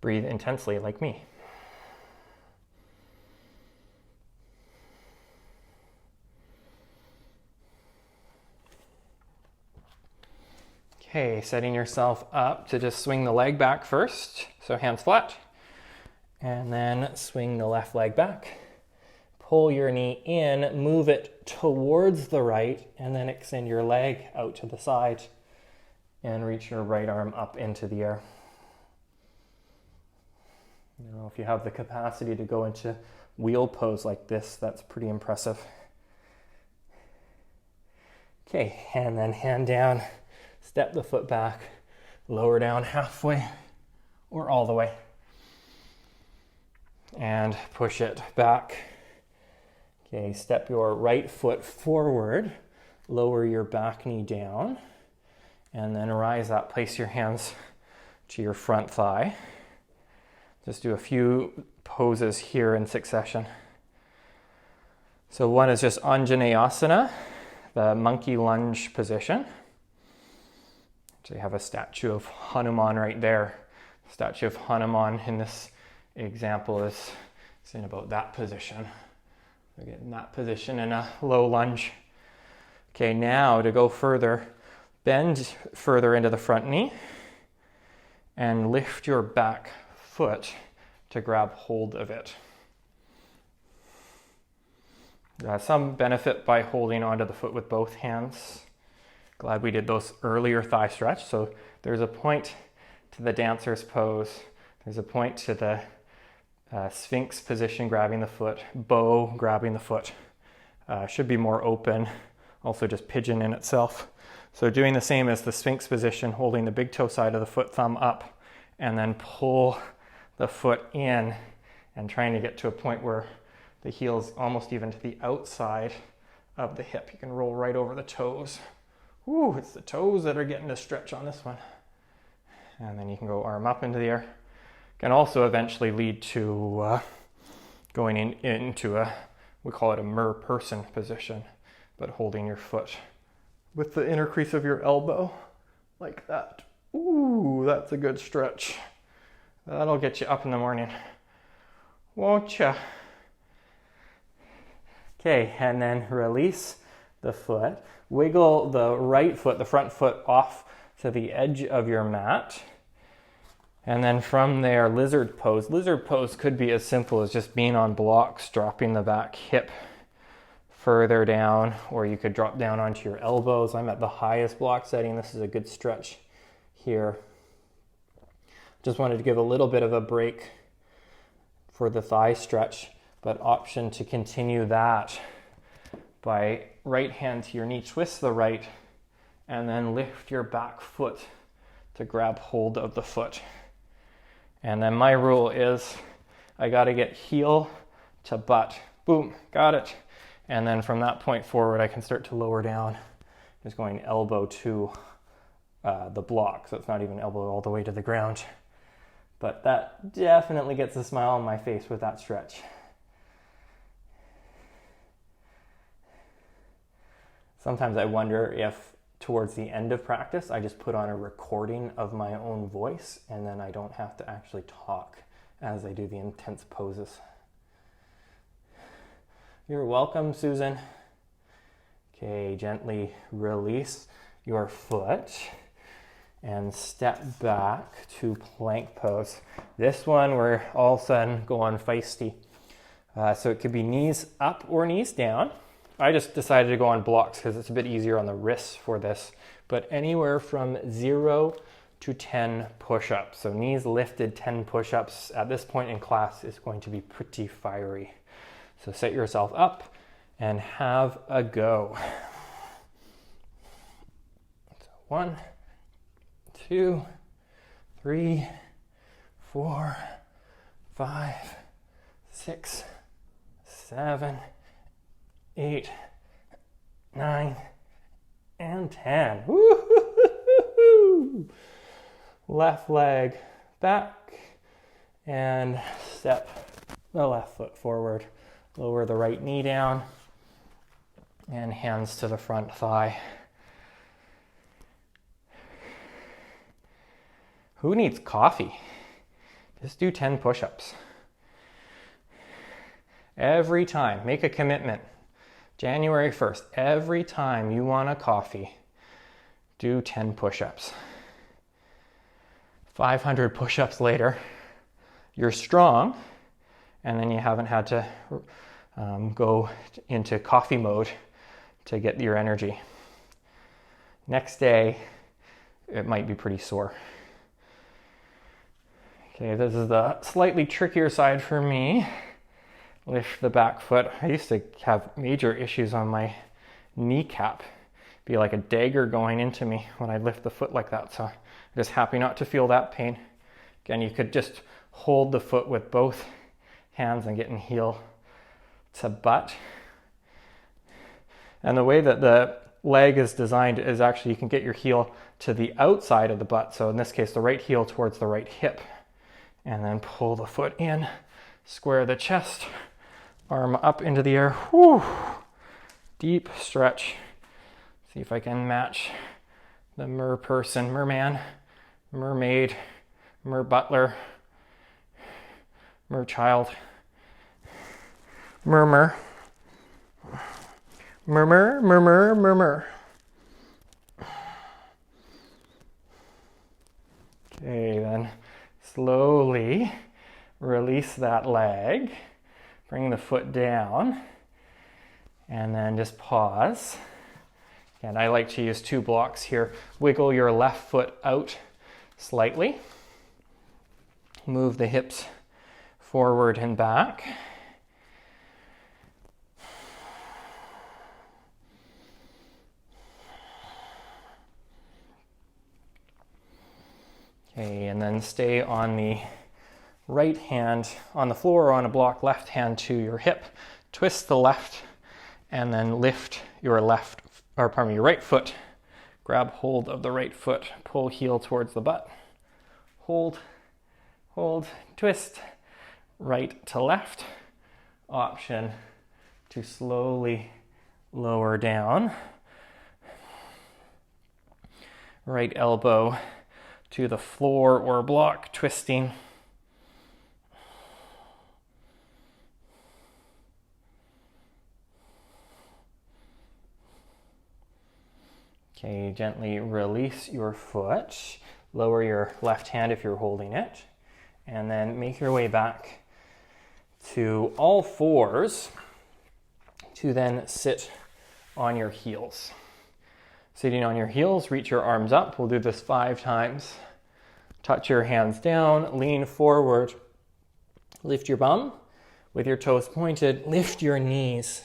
Breathe intensely like me. Okay, setting yourself up to just swing the leg back first. So hands flat. And then swing the left leg back. Pull your knee in, move it towards the right, and then extend your leg out to the side and reach your right arm up into the air. I don't know if you have the capacity to go into wheel pose like this, that's pretty impressive. Okay, and then hand down, step the foot back, lower down halfway or all the way. And push it back. Okay, step your right foot forward, lower your back knee down, and then rise up, place your hands to your front thigh. Just do a few poses here in succession. So one is just Anjaneyasana, the monkey lunge position. So you have a statue of Hanuman right there. The statue of Hanuman in this example is in about that position. So get in that position in a low lunge. Okay, now to go further, bend further into the front knee and lift your back foot to grab hold of it. Some benefit by holding onto the foot with both hands. Glad we did those earlier thigh stretch. So there's a point to the dancer's pose. There's a point to the Sphinx position, grabbing the foot, bow, grabbing the foot. Should be more open. Also just pigeon in itself. So doing the same as the Sphinx position, holding the big toe side of the foot, thumb up, and then pull the foot in and trying to get to a point where the heel's almost even to the outside of the hip. You can roll right over the toes. Ooh, it's the toes that are getting to stretch on this one. And then you can go arm up into the air. Can also eventually lead to going into a, we call it a mer person position, but holding your foot with the inner crease of your elbow like that. Ooh, that's a good stretch. That'll get you up in the morning, won't ya? Okay, and then release the foot. Wiggle the right foot, the front foot, off to the edge of your mat. And then from there, lizard pose. Lizard pose could be as simple as just being on blocks, dropping the back hip further down, or you could drop down onto your elbows. I'm at the highest block setting. This is a good stretch here. Just wanted to give a little bit of a break for the thigh stretch, but option to continue that by right hand to your knee, twist the right, and then lift your back foot to grab hold of the foot. And then my rule is I got to get heel to butt. Boom, got it. And then from that point forward, I can start to lower down, just going elbow to the block. So it's not even elbow all the way to the ground. But that definitely gets a smile on my face with that stretch. Sometimes I wonder if towards the end of practice, I just put on a recording of my own voice and then I don't have to actually talk as I do the intense poses. You're welcome, Susan. Okay, gently release your foot and step back to plank pose. This one, we're all of a sudden going feisty. So it could be knees up or knees down. I just decided to go on blocks because it's a bit easier on the wrists for this, but anywhere from 0 to 10 push-ups. So knees lifted, 10 push-ups at this point in class is going to be pretty fiery. So set yourself up and have a go. So 1, 2, 3, 4, 5, 6, 7, 8, 9, and 10. Woo-hoo-hoo-hoo. Left leg back and step the left foot forward. Lower the right knee down and hands to the front thigh. Who needs coffee? Just do 10 push-ups. Every time, make a commitment. January 1st, every time you want a coffee, do 10 push-ups. 500 push-ups later, you're strong, and then you haven't had to go into coffee mode to get your energy. Next day, it might be pretty sore. Okay, this is the slightly trickier side for me. Lift the back foot. I used to have major issues on my kneecap. Be like a dagger going into me when I lift the foot like that. So I'm just happy not to feel that pain. Again, you could just hold the foot with both hands and getting heel to butt. And the way that the leg is designed is actually you can get your heel to the outside of the butt. So in this case, the right heel towards the right hip. And then pull the foot in, square the chest, arm up into the air. Whew. Deep stretch. See if I can match the person, merman, mermaid, butler, child. Murmur. Murmur, murmur, murmur. Okay, then slowly release that leg. Bring the foot down. And then just pause. And I like to use 2 blocks here. Wiggle your left foot out slightly. Move the hips forward and back. Okay, and then stay on the right hand on the floor or on a block, left hand to your hip. Twist the left and then lift your your right foot. Grab hold of the right foot, pull heel towards the butt. Hold, twist, right to left. Option to slowly lower down. Right elbow to the floor or block, twisting. Okay, gently release your foot. Lower your left hand if you're holding it. And then make your way back to all fours to then sit on your heels. Sitting on your heels, reach your arms up. We'll do this 5 times. Touch your hands down, lean forward. Lift your bum with your toes pointed. Lift your knees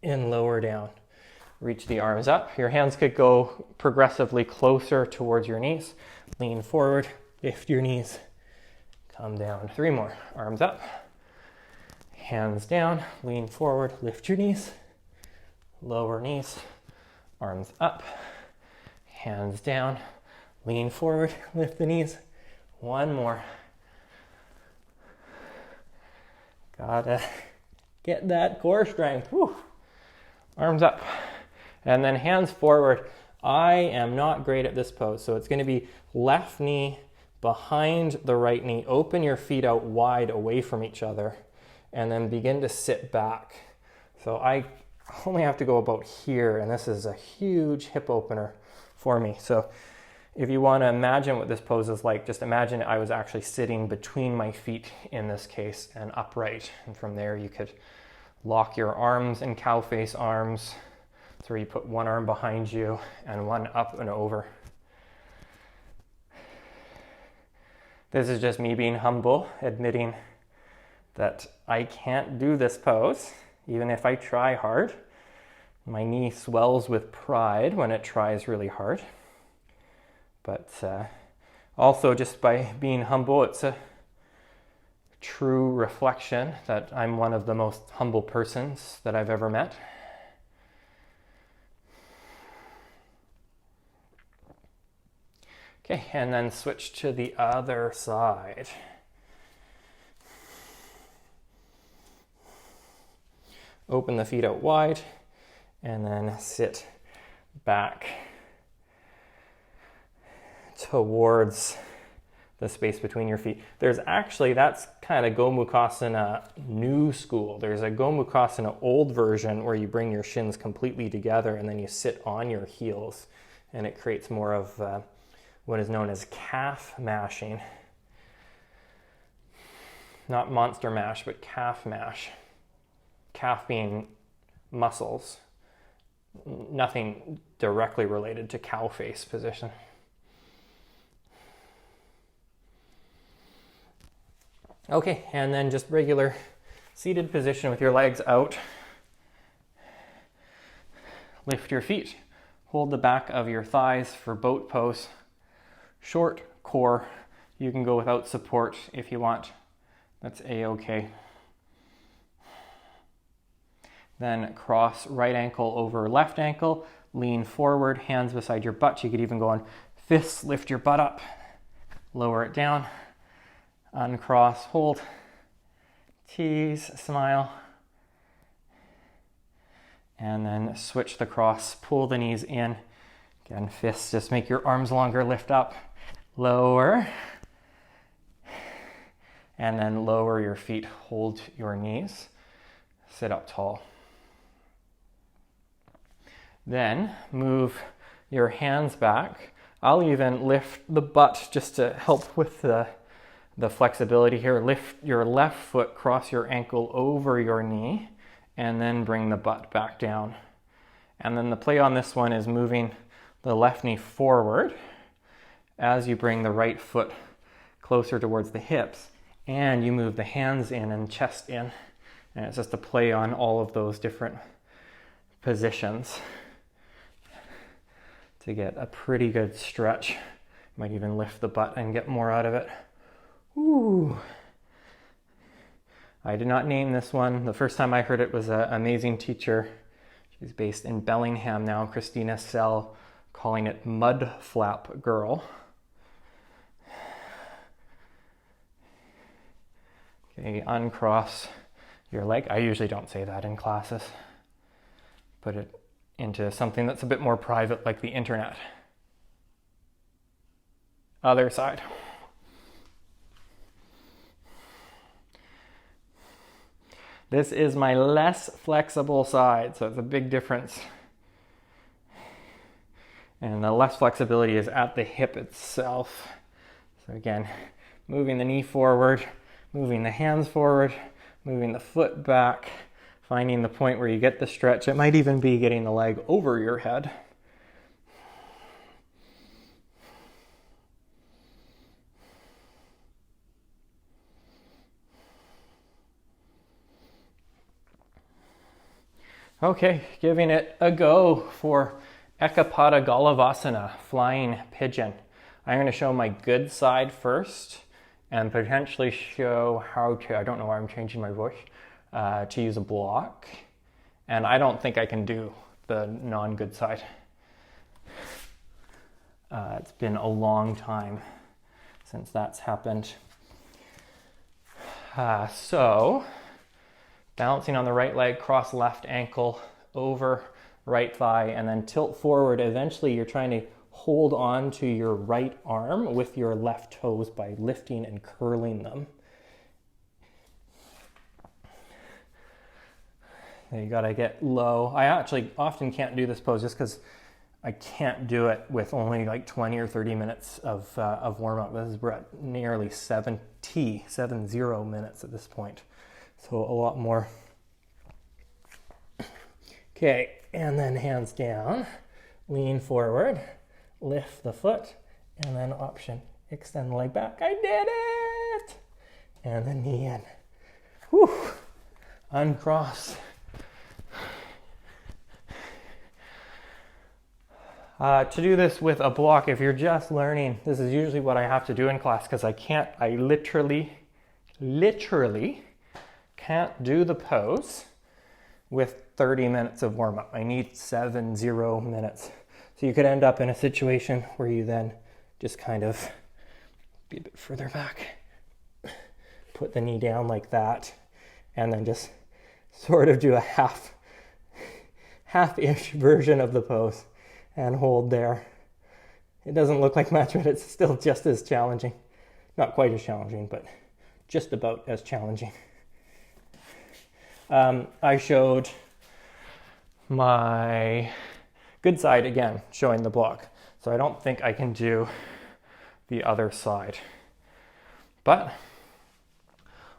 and lower down. Reach the arms up. Your hands could go progressively closer towards your knees. Lean forward, lift your knees, come down. 3 more. Arms up, hands down, lean forward, lift your knees, lower knees, arms up, hands down, lean forward, lift the knees. 1 more. Gotta get that core strength. Whew. Arms up. And then hands forward. I am not great at this pose, so it's going to be left knee behind the right knee. Open your feet out wide away from each other, and then begin to sit back. So I only have to go about here, and this is a huge hip opener for me. So if you want to imagine what this pose is like, just imagine I was actually sitting between my feet in this case and upright. And from there you could lock your arms in cow face arms. So where you put one arm behind you and one up and over. This is just me being humble, admitting that I can't do this pose, even if I try hard. My knee swells with pride when it tries really hard. But also just by being humble, it's a true reflection that I'm one of the most humble persons that I've ever met. Okay, and then switch to the other side. Open the feet out wide and then sit back towards the space between your feet. There's actually, that's kind of Gomukhasana new school. There's a Gomukhasana old version where you bring your shins completely together and then you sit on your heels, and it creates more of what is known as calf mashing. Not monster mash, but calf mash. Calf being muscles. Nothing directly related to cow face position. Okay, and then just regular seated position with your legs out. Lift your feet. Hold the back of your thighs for boat pose. Short core. You can go without support if you want. That's a-okay. Then cross right ankle over left ankle. Lean forward, hands beside your butt. You could even go on fists. Lift your butt up. Lower it down. Uncross, hold. Tease, smile. And then switch the cross. Pull the knees in. Again, fists. Just make your arms longer. Lift up. Lower, and then lower your feet, hold your knees, sit up tall. Then move your hands back. I'll even lift the butt just to help with the flexibility here. Lift your left foot, cross your ankle over your knee, and then bring the butt back down. And then the play on this one is moving the left knee forward as you bring the right foot closer towards the hips, and you move the hands in and chest in. And it's just a play on all of those different positions to get a pretty good stretch. You might even lift the butt and get more out of it. Ooh. I did not name this one. The first time I heard it was an amazing teacher. She's based in Bellingham now, Christina Sell, calling it Mud Flap Girl. Okay, uncross your leg. I usually don't say that in classes. Put it into something that's a bit more private, like the internet. Other side. This is my less flexible side, so it's a big difference. And the less flexibility is at the hip itself. So again, moving the knee forward, moving the hands forward, moving the foot back, finding the point where you get the stretch. It might even be getting the leg over your head. Okay, giving it a go for Ekapatagalavasana, flying pigeon. I'm going to show my good side first and potentially show how to, I don't know why I'm changing my voice, to use a block. And I don't think I can do the non-good side. It's been a long time since that's happened. So, balancing on the right leg, cross left ankle over right thigh, and then tilt forward. Eventually you're trying to hold on to your right arm with your left toes by lifting and curling them. You gotta get low. I actually often can't do this pose just because I can't do it with only like 20 or 30 minutes of warm-up. We're at nearly 70 minutes at this point. So a lot more. Okay, and then hands down, lean forward, lift the foot, and then option, extend the leg back. I did it! And then knee in. Whew, uncross. To do this with a block, if you're just learning, this is usually what I have to do in class because I literally can't do the pose with 30 minutes of warm-up. I need 70 minutes. So you could end up in a situation where you then just kind of be a bit further back, put the knee down like that, and then just sort of do a half-ish version of the pose and hold there. It doesn't look like much, but it's still just as challenging. Not quite as challenging, but just about as challenging. I showed my good side again, showing the block. So I don't think I can do the other side. But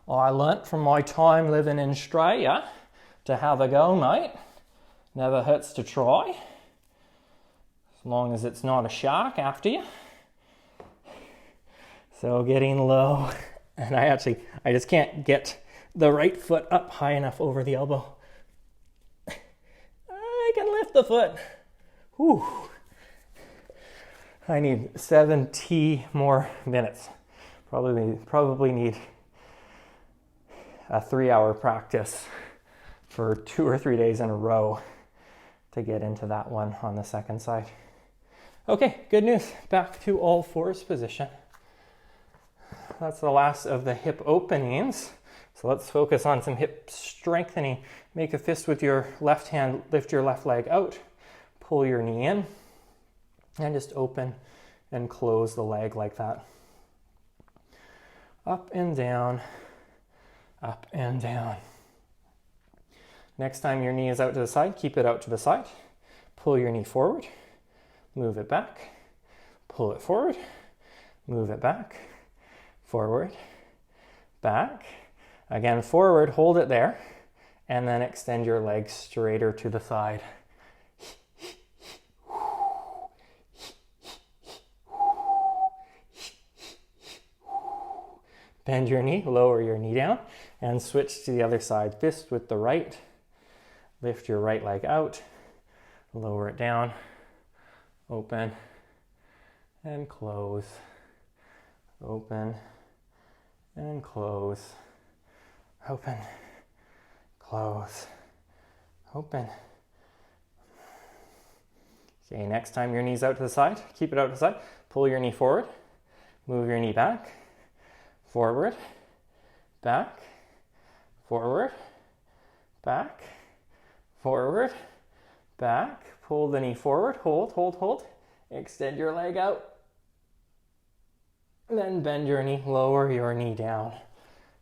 I learnt from my time living in Australia to have a go, mate. Never hurts to try. As long as it's not a shark after you. So getting low. And I just can't get the right foot up high enough over the elbow. I can lift the foot. Whew. I need 70 more minutes. Probably need a 3-hour practice for 2 or 3 days in a row to get into that one on the second side. Okay, good news. Back to all fours position. That's the last of the hip openings. So let's focus on some hip strengthening. Make a fist with your left hand, lift your left leg out, pull your knee in, and just open and close the leg like that. Up and down, up and down. Next time your knee is out to the side, keep it out to the side. Pull your knee forward, move it back, pull it forward, move it back, forward, back. Again, forward, hold it there, and then extend your legs straighter to the side. Bend your knee, lower your knee down, and switch to the other side. Fist with the right. Lift your right leg out, lower it down, open, and close. Open, and close. Open, close, open. Okay, next time your knee's out to the side, keep it out to the side. Pull your knee forward, move your knee back, forward, back, forward, back, forward, back. Pull the knee forward, hold. Extend your leg out. Then bend your knee, lower your knee down.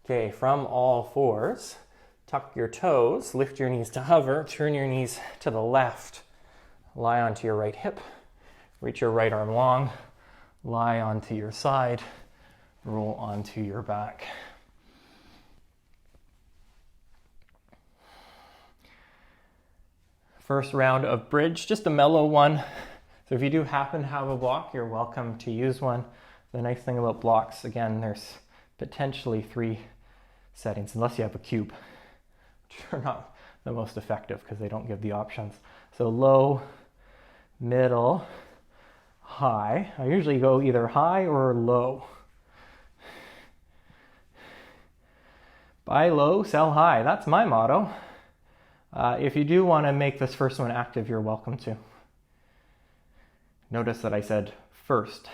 Okay, from all fours, tuck your toes, lift your knees to hover, turn your knees to the left, lie onto your right hip, Reach your right arm long, lie onto your side, roll onto your back. First round of bridge, just a mellow one. So if you do happen to have a block, you're welcome to use one. The nice thing about blocks, again, there's potentially 3 settings, unless you have a cube, which are not the most effective because they don't give the options. So low, middle, high. I usually go either high or low. Buy low, sell high. That's my motto. If you do want to make this first one active, you're welcome to. Notice that I said first.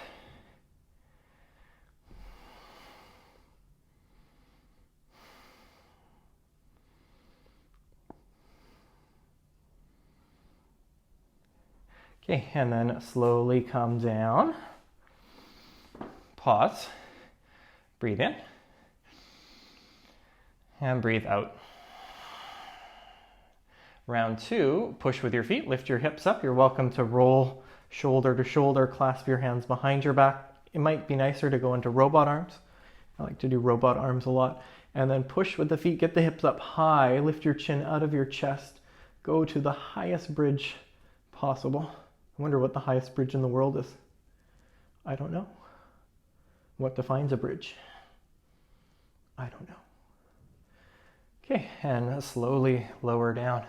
Okay, and then slowly come down. Pause. Breathe in. And breathe out. Round 2, push with your feet, lift your hips up. You're welcome to roll shoulder to shoulder, clasp your hands behind your back. It might be nicer to go into robot arms. I like to do robot arms a lot. And then push with the feet, get the hips up high, lift your chin out of your chest, go to the highest bridge possible. I wonder what the highest bridge in the world is. I don't know. What defines a bridge? I don't know. Okay, and slowly lower down.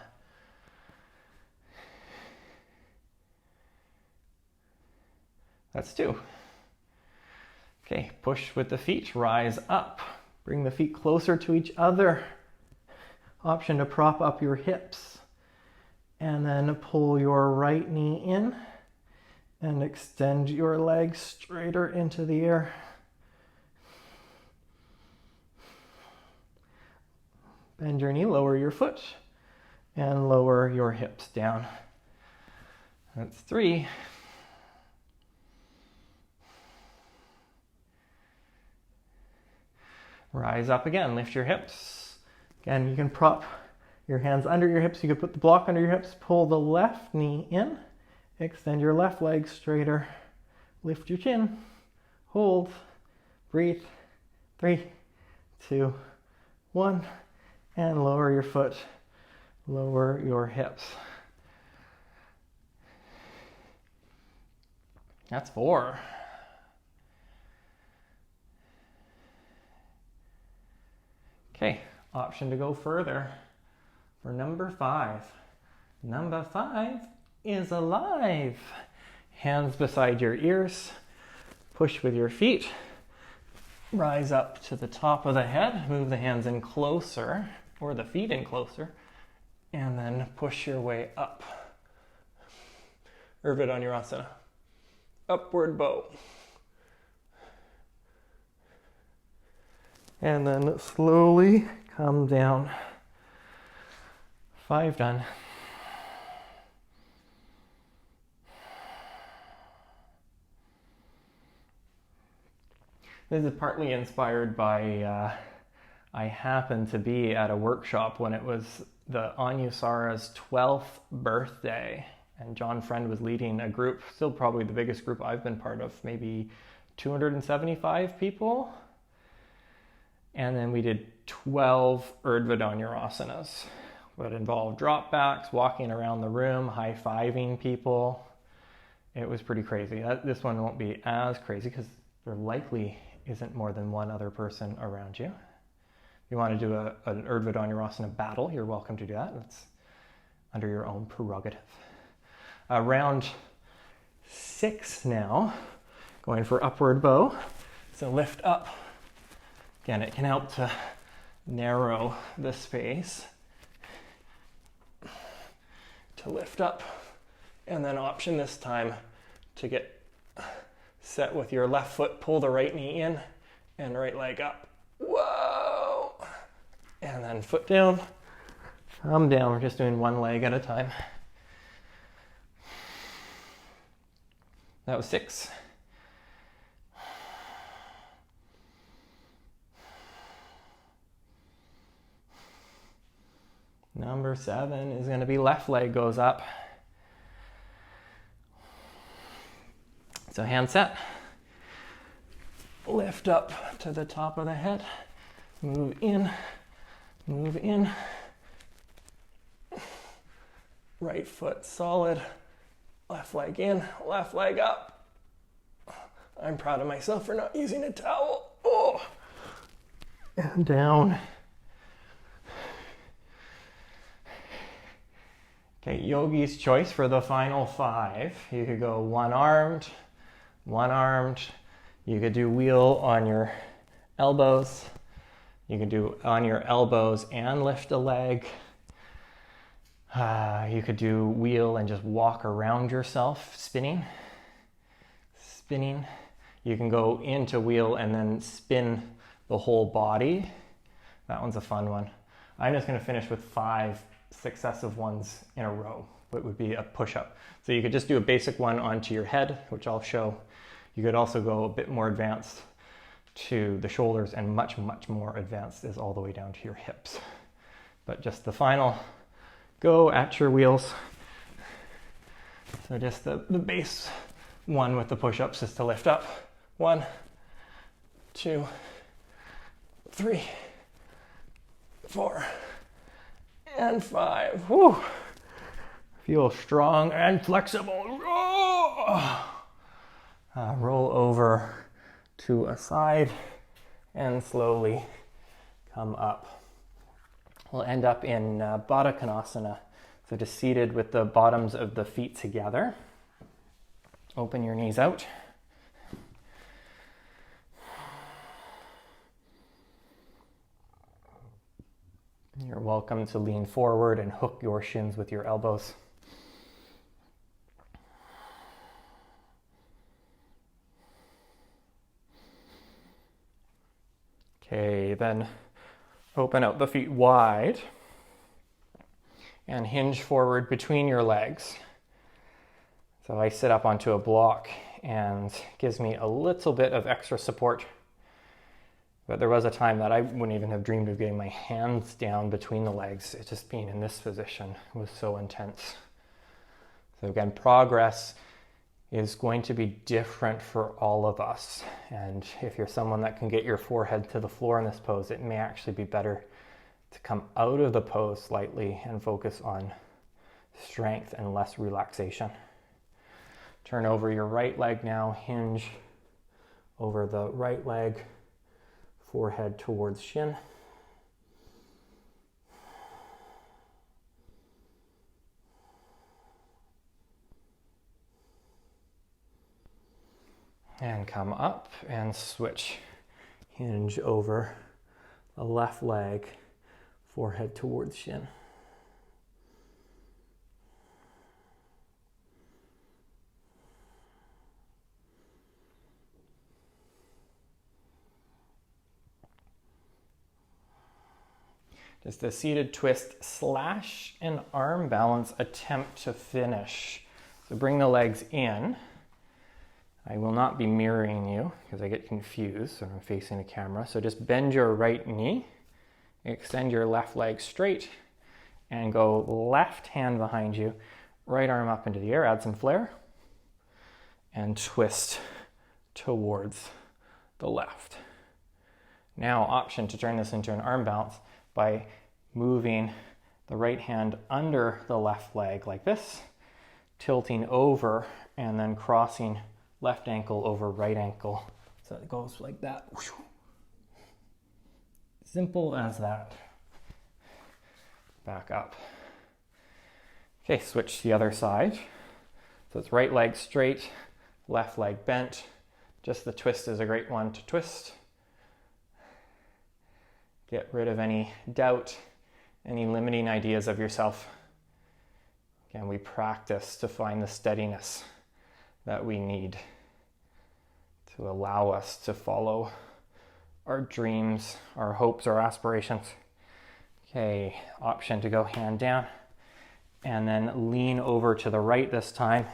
That's 2. Okay, push with the feet, rise up. Bring the feet closer to each other. Option to prop up your hips. And then pull your right knee in and extend your legs straighter into the air. Bend your knee, lower your foot, and lower your hips down. That's 3. Rise up again, lift your hips. Again, you can prop your hands under your hips. You can put the block under your hips, pull the left knee in, extend your left leg straighter, lift your chin, hold, breathe. 3, 2, 1, and lower your foot, lower your hips. That's 4. Okay, option to go further for number 5. Number 5 is alive. Hands beside your ears. Push with your feet. Rise up to the top of the head. Move the hands in closer, or the feet in closer, and then push your way up. Badakanasana. Upward bow. And then slowly come down. 5 done. This is partly inspired by, I happened to be at a workshop when it was the Anusara's 12th birthday. And John Friend was leading a group, still probably the biggest group I've been part of, maybe 275 people. And then we did 12 Urdhva that involved drop backs, walking around the room, high-fiving people. It was pretty crazy. This one won't be as crazy because there likely isn't more than one other person around you. If you want to do an Urdhva battle, you're welcome to do that. That's under your own prerogative. Round 6 now, going for upward bow. So lift up. Again, it can help to narrow the space to lift up, and then option this time to get set with your left foot, pull the right knee in and right leg up. Whoa! And then foot down, thumb down. We're just doing one leg at a time. That was 6. Number 7 is going to be left leg goes up. So hand set, lift up to the top of the head, move in, right foot solid, left leg in, left leg up. I'm proud of myself for not using a towel. Oh. And down. Okay, yogi's choice for the final 5. You could go one-armed. You could do wheel on your elbows. You could do on your elbows and lift a leg. You could do wheel and just walk around yourself, spinning. You can go into wheel and then spin the whole body. That one's a fun one. I'm just going to finish with 5 successive ones in a row. It would be a push-up. So you could just do a basic one onto your head, which I'll show. You could also go a bit more advanced to the shoulders, and much more advanced is all the way down to your hips. But just the final go at your wheels. So just the base one with the push-ups is to lift up. 1, 2, 3, 4, and 5. Whew. Feel strong and flexible. Roll over to a side and slowly come up. We'll end up in Badakanasana. So just seated with the bottoms of the feet together. Open your knees out. You're welcome to lean forward and hook your shins with your elbows. Okay, then open out the feet wide and hinge forward between your legs. So I sit up onto a block and gives me a little bit of extra support. But there was a time that I wouldn't even have dreamed of getting my hands down between the legs. It just being in this position was so intense. So again, progress is going to be different for all of us. And if you're someone that can get your forehead to the floor in this pose, it may actually be better to come out of the pose slightly and focus on strength and less relaxation. Turn over your right leg now, hinge over the right leg, forehead towards shin. And come up and switch. Hinge over the left leg, forehead towards shin. Just a seated twist slash and arm balance attempt to finish. So bring the legs in. I will not be mirroring you because I get confused, so I'm facing the camera. So just bend your right knee, extend your left leg straight, and go left hand behind you, right arm up into the air, add some flair, and twist towards the left. Now, option to turn this into an arm balance by moving the right hand under the left leg like this, tilting over, and then crossing left ankle over right ankle. So it goes like that. Simple as that. Back up. Okay, switch to the other side. So it's right leg straight, left leg bent. Just the twist is a great one to twist. Get rid of any doubt, any limiting ideas of yourself. Again, we practice to find the steadiness that we need to allow us to follow our dreams, our hopes, our aspirations. Okay, option to go hand down and then lean over to the right this time.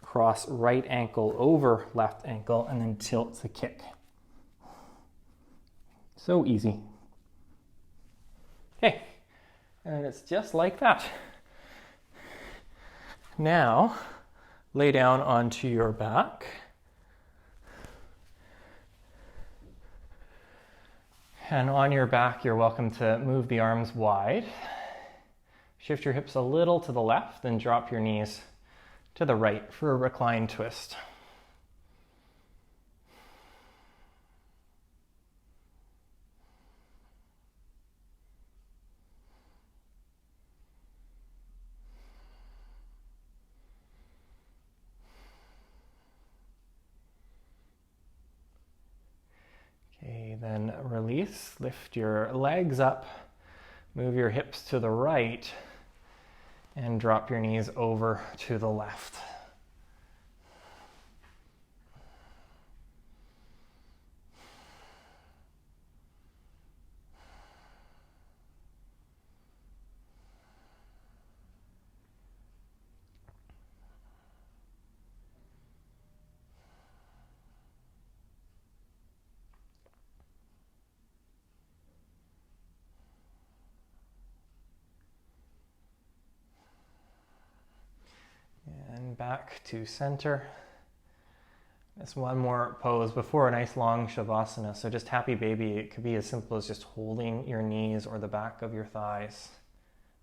Cross right ankle over left ankle and then tilt to kick. So easy. Okay, and it's just like that. Now, lay down onto your back And on your back, you're welcome to move the arms wide. Shift your hips a little to the left and drop your knees to the right for a recline twist. Okay, then release, lift your legs up, move your hips to the right, and drop your knees over to the left. And back to center. Just one more pose before a nice long shavasana. So just happy baby, it could be as simple as just holding your knees or the back of your thighs,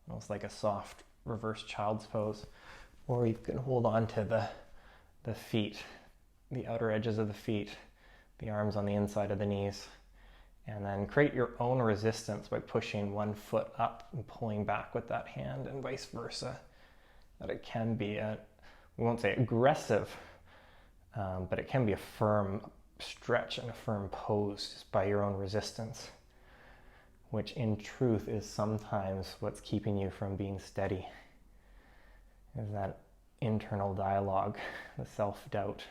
almost like a soft reverse child's pose. Or you can hold on to the feet, the outer edges of the feet, the arms on the inside of the knees. And then create your own resistance by pushing one foot up and pulling back with that hand, and vice versa. That it can be we won't say aggressive, but it can be a firm stretch and a firm pose just by your own resistance, which in truth is sometimes what's keeping you from being steady, is that internal dialogue, the self-doubt,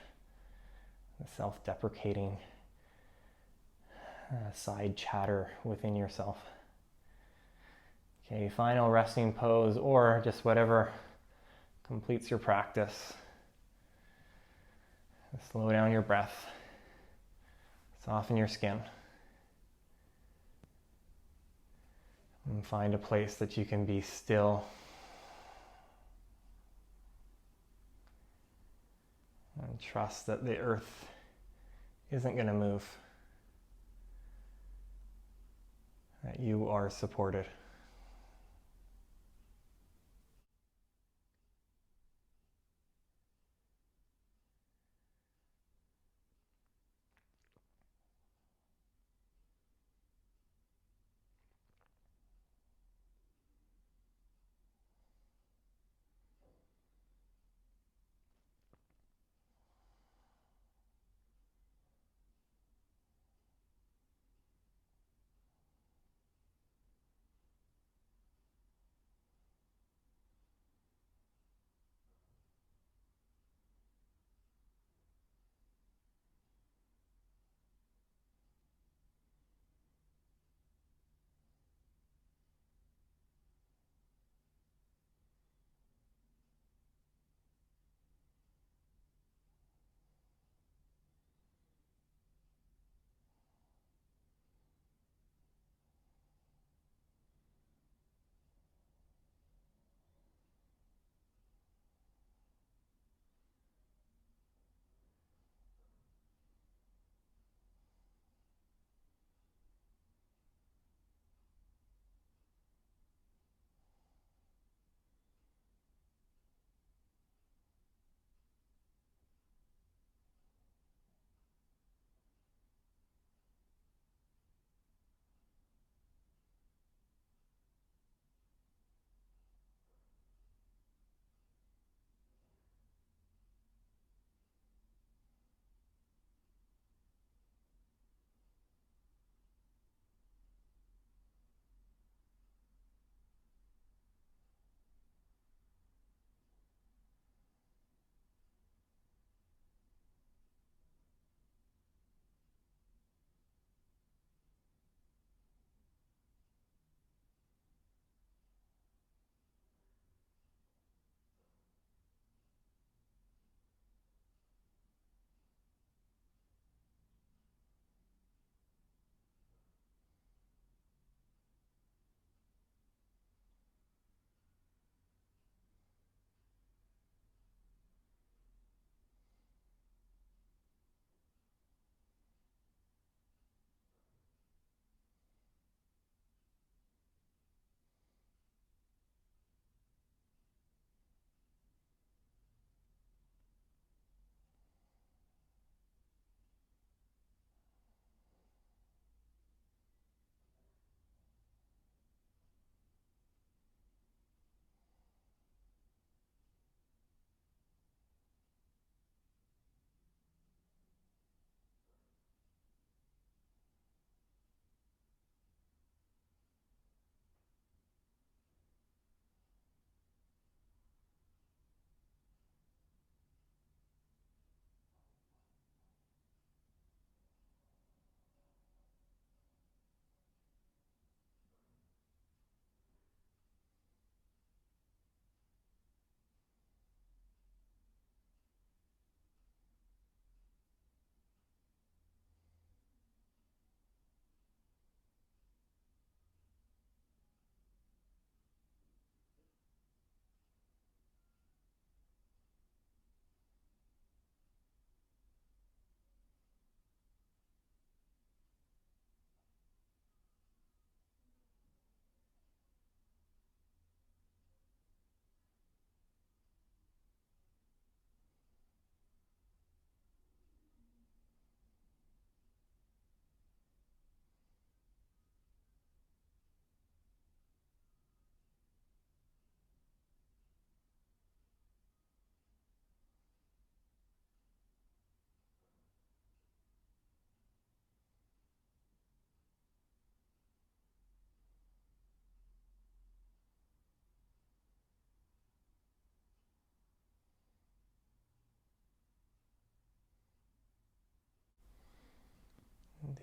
the self-deprecating side chatter within yourself. Okay, final resting pose, or just whatever completes your practice. Slow down your breath, soften your skin, and find a place that you can be still and trust that the earth isn't going to move, that you are supported.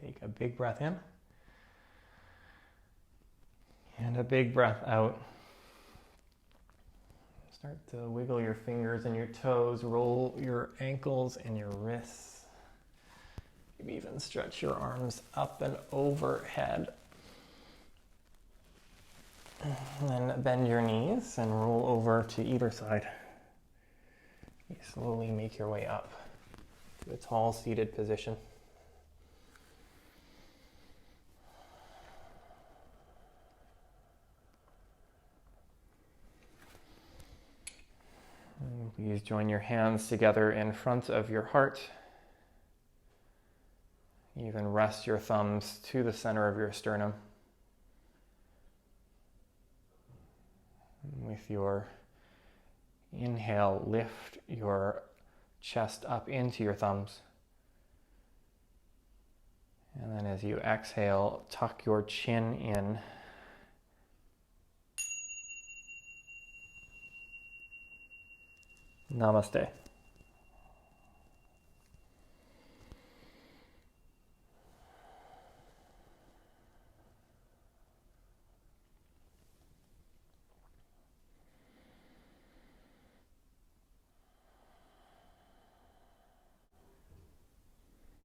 Take a big breath in and a big breath out. Start to wiggle your fingers and your toes, roll your ankles and your wrists. Maybe even stretch your arms up and overhead. And then bend your knees and roll over to either side. You slowly make your way up to a tall seated position. And please join your hands together in front of your heart. Even rest your thumbs to the center of your sternum. With your inhale, lift your chest up into your thumbs. And then as you exhale, tuck your chin in. Namaste.